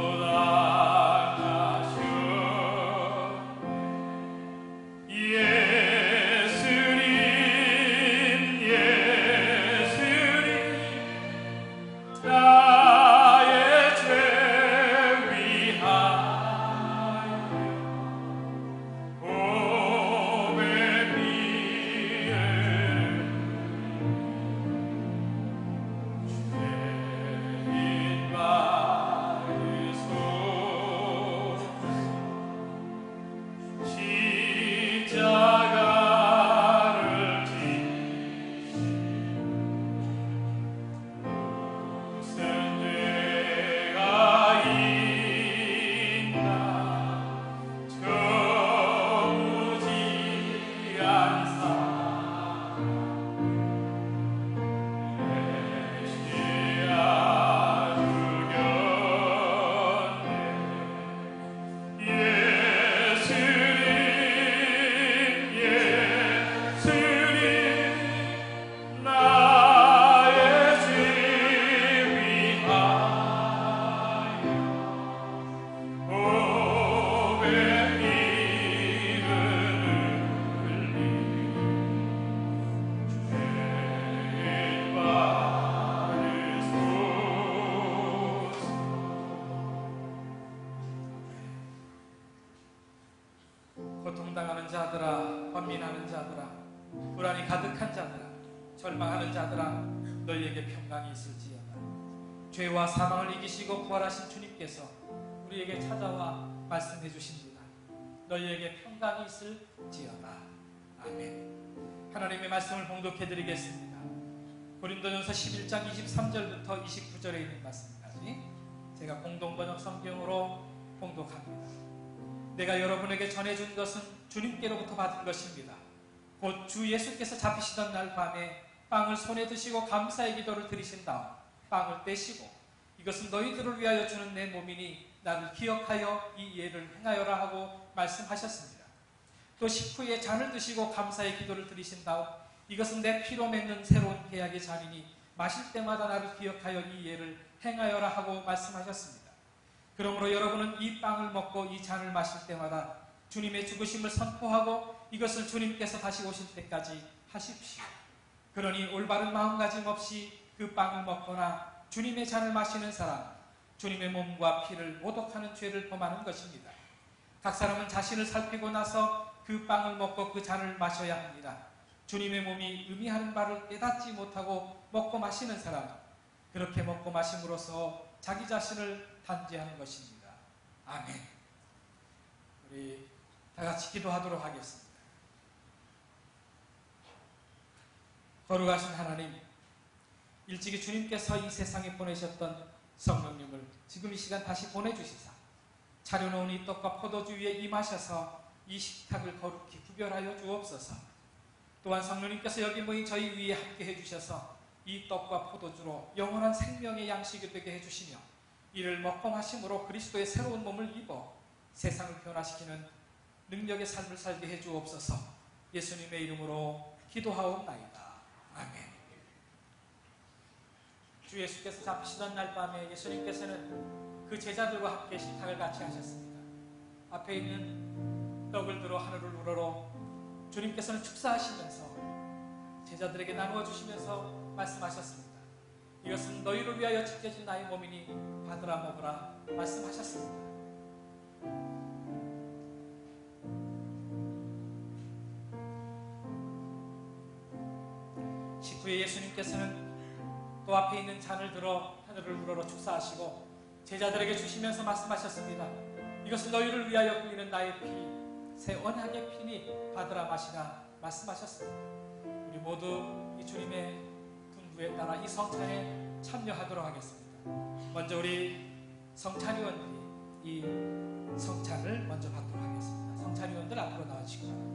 나의 죄 위하여 고백이에 죄인 받으소 십자가 자들아, 번민하는 자들아, 불안이 가득한 자들아, 절망하는 자들아, 너희에게 평강이 있을지어다. 죄와 사망을 이기시고 부활하신 주님께서 우리에게 찾아와 말씀해 주십니다. 너희에게 평강이 있을지어다. 아멘. 하나님의 말씀을 봉독해 드리겠습니다. 고린도전서 11장 23절부터 29절에 있는 말씀까지 제가 공동번역 성경으로 봉독합니다. 내가 여러분에게 전해준 것은 주님께로부터 받은 것입니다. 곧 주 예수께서 잡히시던 날 밤에 빵을 손에 드시고 감사의 기도를 드리신 다음 빵을 떼시고 이것은 너희들을 위하여 주는 내 몸이니 나를 기억하여 이 예를 행하여라 하고 말씀하셨습니다. 또 식후에 잔을 드시고 감사의 기도를 드리신 다음 이것은 내 피로 맺는 새로운 계약의 잔이니 마실 때마다 나를 기억하여 이 예를 행하여라 하고 말씀하셨습니다. 그러므로 여러분은 이 빵을 먹고 이 잔을 마실 때마다 주님의 죽으심을 선포하고 이것을 주님께서 다시 오실 때까지 하십시오. 그러니 올바른 마음가짐 없이 그 빵을 먹거나 주님의 잔을 마시는 사람, 주님의 몸과 피를 모독하는 죄를 범하는 것입니다. 각 사람은 자신을 살피고 나서 그 빵을 먹고 그 잔을 마셔야 합니다. 주님의 몸이 의미하는 바를 깨닫지 못하고 먹고 마시는 사람, 그렇게 먹고 마심으로써 자기 자신을 단죄하는 것입니다. 아멘. 우리 다 같이 기도하도록 하겠습니다. 거룩하신 하나님, 일찍이 주님께서 이 세상에 보내셨던 성령님을 지금 이 시간 다시 보내주시사 차려놓은 이 떡과 포도주 위에 임하셔서 이 식탁을 거룩히 구별하여 주옵소서. 또한 성령님께서 여기 모인 저희 위에 함께 해주셔서 이 떡과 포도주로 영원한 생명의 양식이 되게 해주시며 이를 먹고 마심으로 그리스도의 새로운 몸을 입어 세상을 변화시키는 능력의 삶을 살게 해주옵소서. 예수님의 이름으로 기도하옵나이다. 아멘. 주 예수께서 잡히시던 날 밤에 예수님께서는 그 제자들과 함께 식탁을 같이 하셨습니다. 앞에 있는 떡을 들어 하늘을 우러러 주님께서는 축사하시면서 제자들에게 나누어 주시면서 말씀하셨습니다. 이것은 너희를 위하여 찢겨진 나의 몸이니 받으라 먹으라 말씀하셨습니다. 식후에 예수님께서는 또 앞에 있는 잔을 들어 하늘을 우러러 축사하시고 제자들에게 주시면서 말씀하셨습니다. 이것은 너희를 위하여 흘리는 나의 피, 새 언약의 피니 받으라 마시라 말씀하셨습니다. 우리 모두 이 주님의 분부에 따라 이 성찬에 참여하도록 하겠습니다. 먼저 우리 성찬위원들이 이 성찬을 먼저 받도록 하겠습니다. 성찬위원들 앞으로 나와주시기 바랍니다.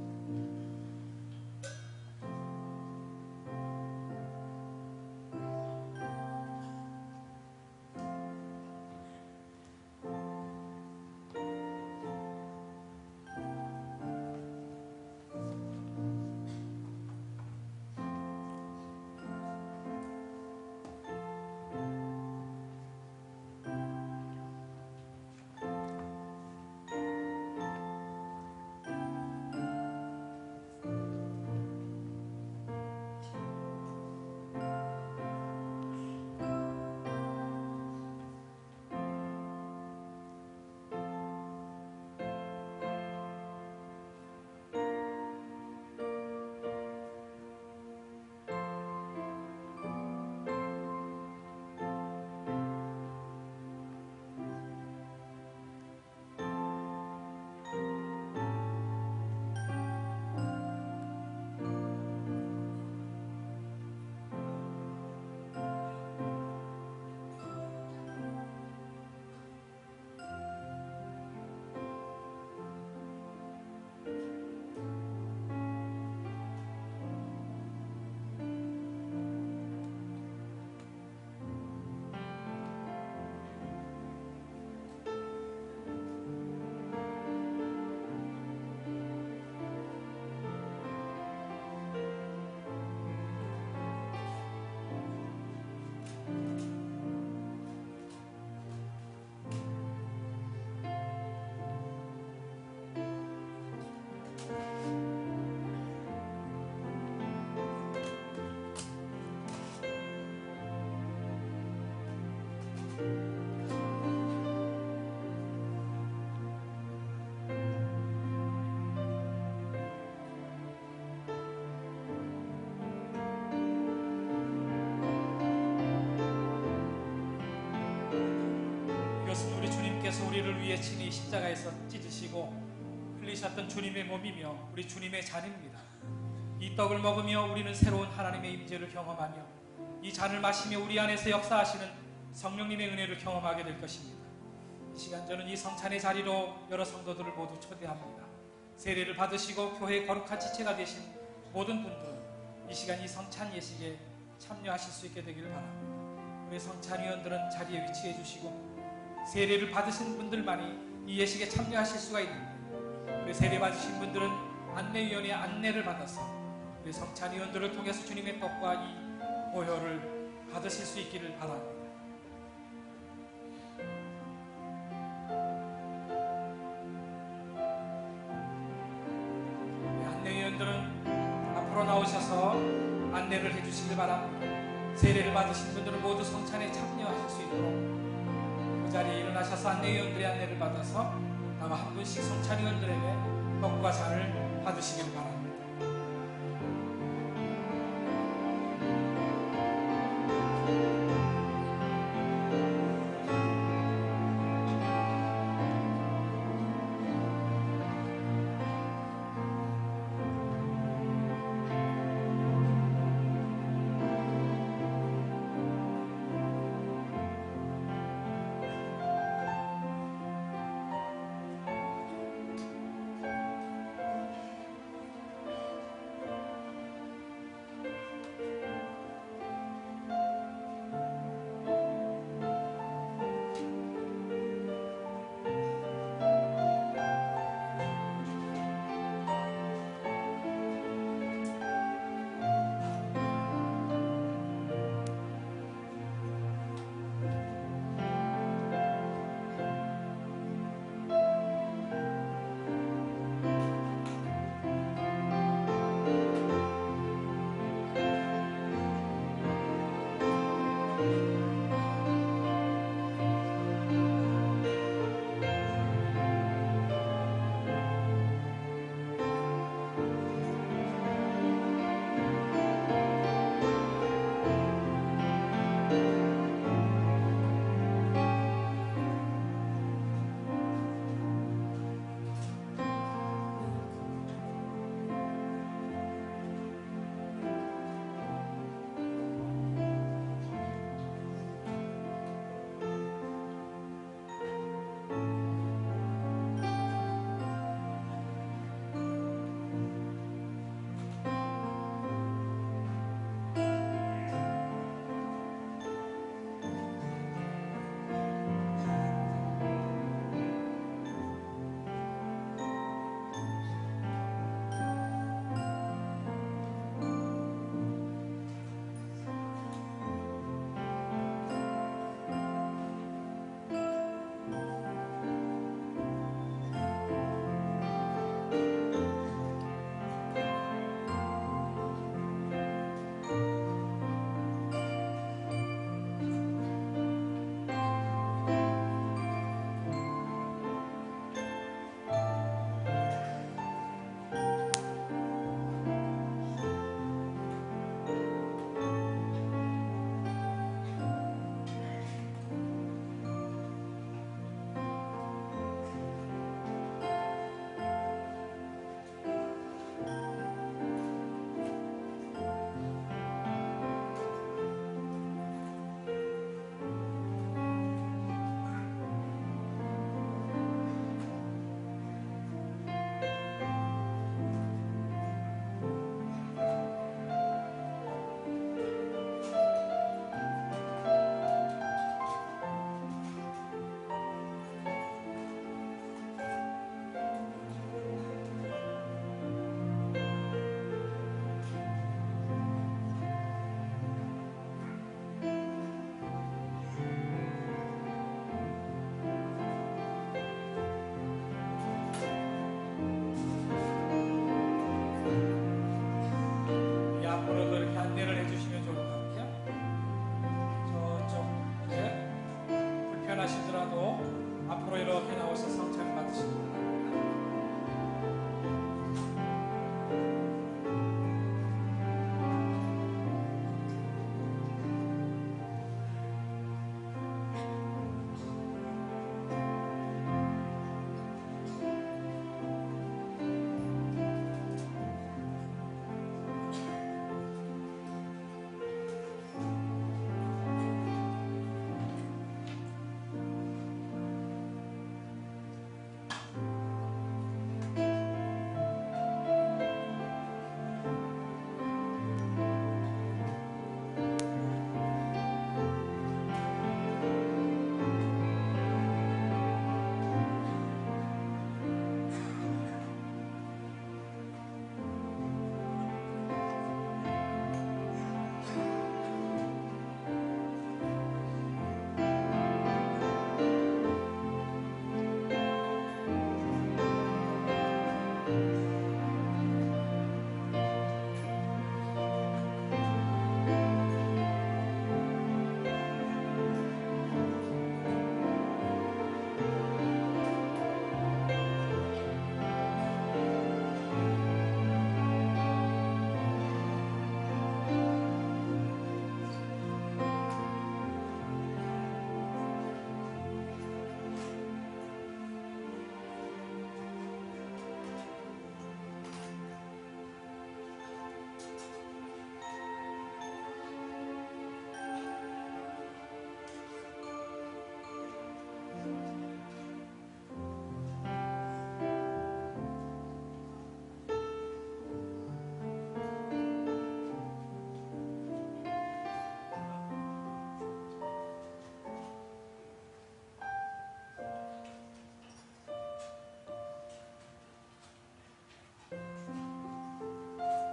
우리를 위해 친히 십자가에서 찢으시고 흘리셨던 주님의 몸이며 우리 주님의 잔입니다. 이 떡을 먹으며 우리는 새로운 하나님의 임재를 경험하며 이 잔을 마시며 우리 안에서 역사하시는 성령님의 은혜를 경험하게 될 것입니다. 이 시간 저는 이 성찬의 자리로 여러 성도들을 모두 초대합니다. 세례를 받으시고 교회의 거룩한 지체가 되신 모든 분들은 이 시간 이 성찬 예식에 참여하실 수 있게 되기를 바랍니다. 우리 성찬위원들은 자리에 위치해 주시고 세례를 받으신 분들만이 이 예식에 참여하실 수가 있는데 우리 세례 받으신 분들은 안내위원회의 안내를 받아서 우리 성찬위원들을 통해서 주님의 떡과 이 보혈을 받으실 수 있기를 바랍니다. 안내위원들은 앞으로 나오셔서 안내를 해주시길 바랍니다. 세례를 받으신 분들은 모두 성찬에 참여하실 수 있도록 그 자리에 일어나셔서 안내위원들의 안내를 받아서 나와 한 분씩 성찬위원들에게 떡과 잔을 받으시길 바랍니다.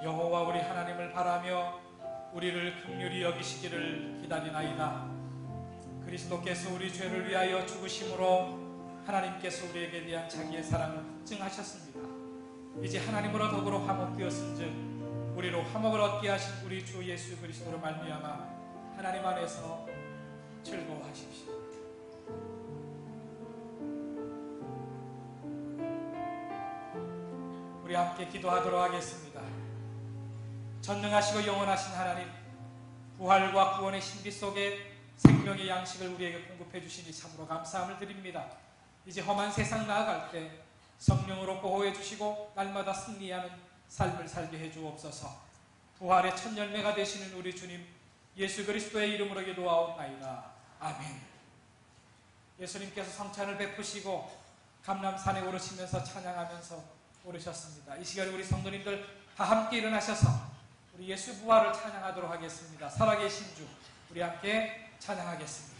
여호와 우리 하나님을 바라며 우리를 긍휼히 여기시기를 기다리나이다. 그리스도께서 우리 죄를 위하여 죽으심으로 하나님께서 우리에게 대한 자기의 사랑을 증하셨습니다. 이제 하나님으로 더불어 화목되었은즉 우리로 화목을 얻게 하신 우리 주 예수 그리스도로 말미암아 하나님 안에서 즐거워하십시오. 우리 함께 기도하도록 하겠습니다. 전능하시고 영원하신 하나님, 부활과 구원의 신비 속에 생명의 양식을 우리에게 공급해 주시니 참으로 감사함을 드립니다. 이제 험한 세상 나아갈 때 성령으로 보호해 주시고 날마다 승리하는 삶을 살게 해 주옵소서. 부활의 첫 열매가 되시는 우리 주님 예수 그리스도의 이름으로 기도하옵나이다. 아멘. 예수님께서 성찬을 베푸시고 감람산에 오르시면서 찬양하면서 오르셨습니다. 이 시간에 우리 성도님들 다 함께 일어나셔서 우리 예수 부활을 찬양하도록 하겠습니다. 살아계신 주, 우리 함께 찬양하겠습니다.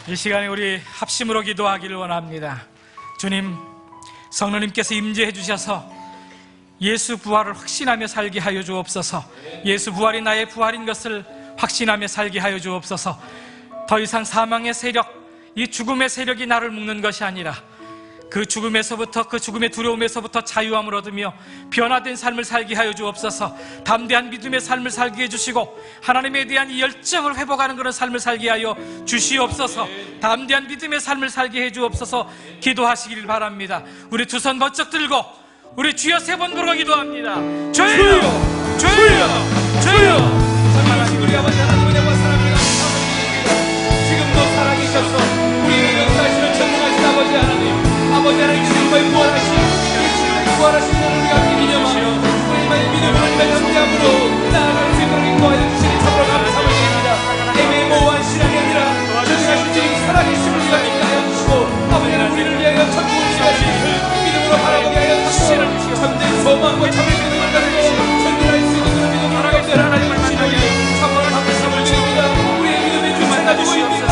이 시간에 우리 합심으로 기도하기를 원합니다. 주님, 성령님께서 임재해 주셔서 예수 부활을 확신하며 살게 하여 주옵소서. 예수 부활이 나의 부활인 것을 확신하며 살게 하여 주옵소서. 더 이상 사망의 세력, 이 죽음의 세력이 나를 묶는 것이 아니라 그 죽음에서부터, 그 죽음의 두려움에서부터 자유함을 얻으며 변화된 삶을 살게 하여 주옵소서. 담대한 믿음의 삶을 살게 해주시고 하나님에 대한 이 열정을 회복하는 그런 삶을 살게 하여 주시옵소서. 담대한 믿음의 삶을 살게 해 주옵소서. 기도하시기를 바랍니다. 우리 두 손 번쩍 들고 우리 주여 세 번 부르고 기도합니다. 주여! 주여! 주여! 사랑하신 우리 아버지 하나님 은혜와 사랑을 감사드립니다. 지금도 살아계셔서 우리의 역사하시는 전능하신 아버지 하나님, 아버지 하나님 지금까지 부활하신 예수님의 부활하신 것을 우리가 기념하며 우리의 믿음으로 담대함으로 나아갈 수 있도록 인도하여 주시니 참으로 감사함을 드립니다. 애매모호한 신앙이 아니라 전능하신 주님 살아계심을 우리가 믿게 주시고 아버지 하나님 우리를 위하여 천국을 지어주실 믿음으로 바라보게 하여 주시고 참된 소망과 참된 믿음을 가지고 전진할 수 있는 그런 믿음으로 가운데 하나님을 지도해 참으로 감사함을 드립니다. 우리의 믿음의 주체가 누구입니까?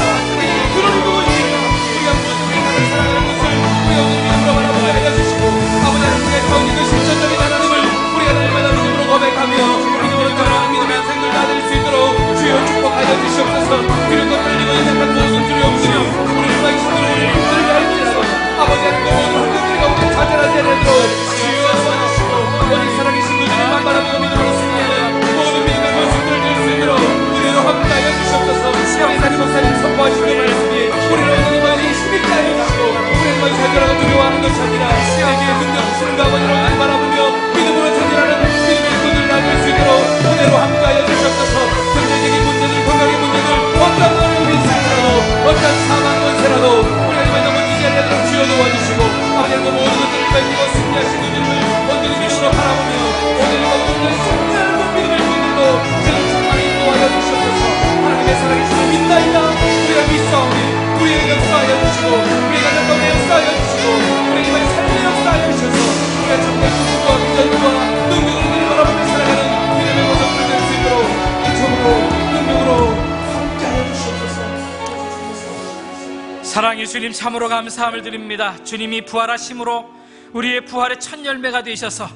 그런 누구입니까? 우리가 무엇을 우리 하나님을 사랑하는 것을 우리가 오늘 믿음으로 바라보게 하여 주시고 아버지 하나님의 가운데 그 실천적인 하나님을 우리가 날마다 믿음으로 고백하며 믿음으로 변화하는 믿음의 생을 나눌 수 있도록 주여 축복하여 주시옵소서. 이런 것들을 이거 생각한 모든 두려움들이 우리를 막 힘들어 우리를 힘들게 할지라도 아버지 하나님 그 모든 환경들이 가운데 좌절하지 않도록 주여 도와주시고 오직 살아계신 분들만 바라보고 믿음으로 승리하는 모든 믿음의 모습들을 들 수 있도록 우리로 함께하여 주시옵소서. 우리 다리 목사님 선포하신 그 말씀이 우리를 얻는 것이 힘이 있게 해주시고 우리는 뭐 좌절하고 두려워하는 것이 아니라 내게 능력 주시는 아버지를 바라보며 믿음으로 좌절하는 믿음의 손을 나눌 수 있도록 은혜로 함께하여 주시옵소서. 경제적인 문제들, 건강의 문제들, 어떤 것을 우리 있을지라도 어떤 사망 권세라도 우리가 이만 너무 기대하도록 주여 도와주시고 아버지 그 모든 것들을 뺏기고 승리하신 그들을 온전히 믿음으로 바라보며 오늘 온전히 승리하는 그 믿음의 손들로 저를 충만히 인도하여 주시옵소서. 하나님의 살아계심을 믿나이다. 우리가 믿사오니 우리의 역사하여 주시고 우리의 가정 가운데 역사하여 주시고 우리의 이만 삶의 역사하여 주셔서 우리가 참된 구속과 기전과 능력을 바라보며 살아가는 믿음의 모습을 될 수 있도록 이쪽으로 능력으로 함께하여 주시옵소서. 사랑의 주님 참으로 감사함을 드립니다. 주님이 부활하심으로 우리의 부활의 첫 열매가 되셔서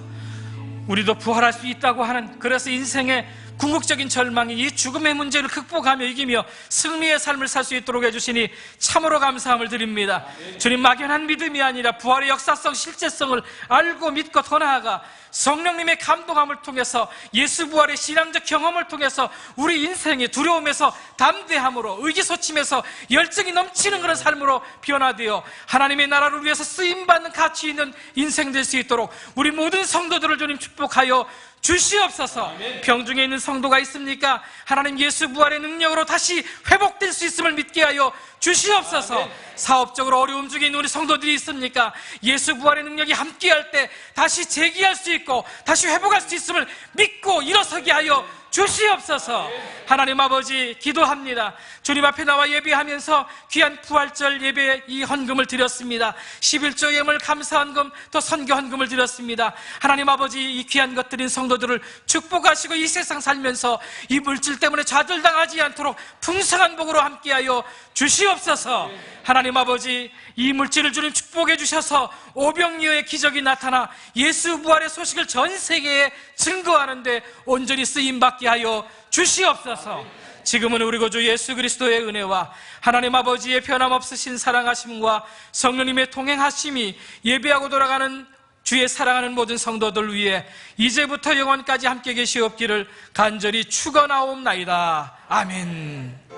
우리도 부활할 수 있다고 하는, 그래서 인생의 궁극적인 절망이 이 죽음의 문제를 극복하며 이기며 승리의 삶을 살 수 있도록 해주시니 참으로 감사함을 드립니다. 주님 막연한 믿음이 아니라 부활의 역사성, 실제성을 알고 믿고 더 나아가 성령님의 감동함을 통해서 예수 부활의 신앙적 경험을 통해서 우리 인생의 두려움에서 담대함으로 의기소침해서 열정이 넘치는 그런 삶으로 변화되어 하나님의 나라를 위해서 쓰임받는 가치 있는 인생 될 수 있도록 우리 모든 성도들을 주님 축복하여 주시옵소서. 병중에 있는 성도가 있습니까? 하나님 예수 부활의 능력으로 다시 회복될 수 있음을 믿게 하여 주시옵소서. 사업적으로 어려움 중에 있는 우리 성도들이 있습니까? 예수 부활의 능력이 함께할 때 다시 재기할 수 있고 다시 회복할 수 있음을 믿고 일어서게 하여 주시옵소서. 하나님 아버지 기도합니다. 주님 앞에 나와 예배하면서 귀한 부활절 예배 이 헌금을 드렸습니다. 11조 예물 감사 헌금 또 선교 헌금을 드렸습니다. 하나님 아버지 이 귀한 것들인 성도들을 축복하시고 이 세상 살면서 이 물질 때문에 좌절당하지 않도록 풍성한 복으로 함께하여 주시옵소서. 하나님 아버지 이 물질을 주님 축복해 주셔서 오병이어의 기적이 나타나 예수 부활의 소식을 전 세계에 증거하는데 온전히 쓰임받게 하여 주시옵소서. 지금은 우리 구주 예수 그리스도의 은혜와 하나님 아버지의 변함없으신 사랑하심과 성령님의 동행하심이 예배하고 돌아가는 주의 사랑하는 모든 성도들 위해 이제부터 영원까지 함께 계시옵기를 간절히 축원하옵나이다. 아멘.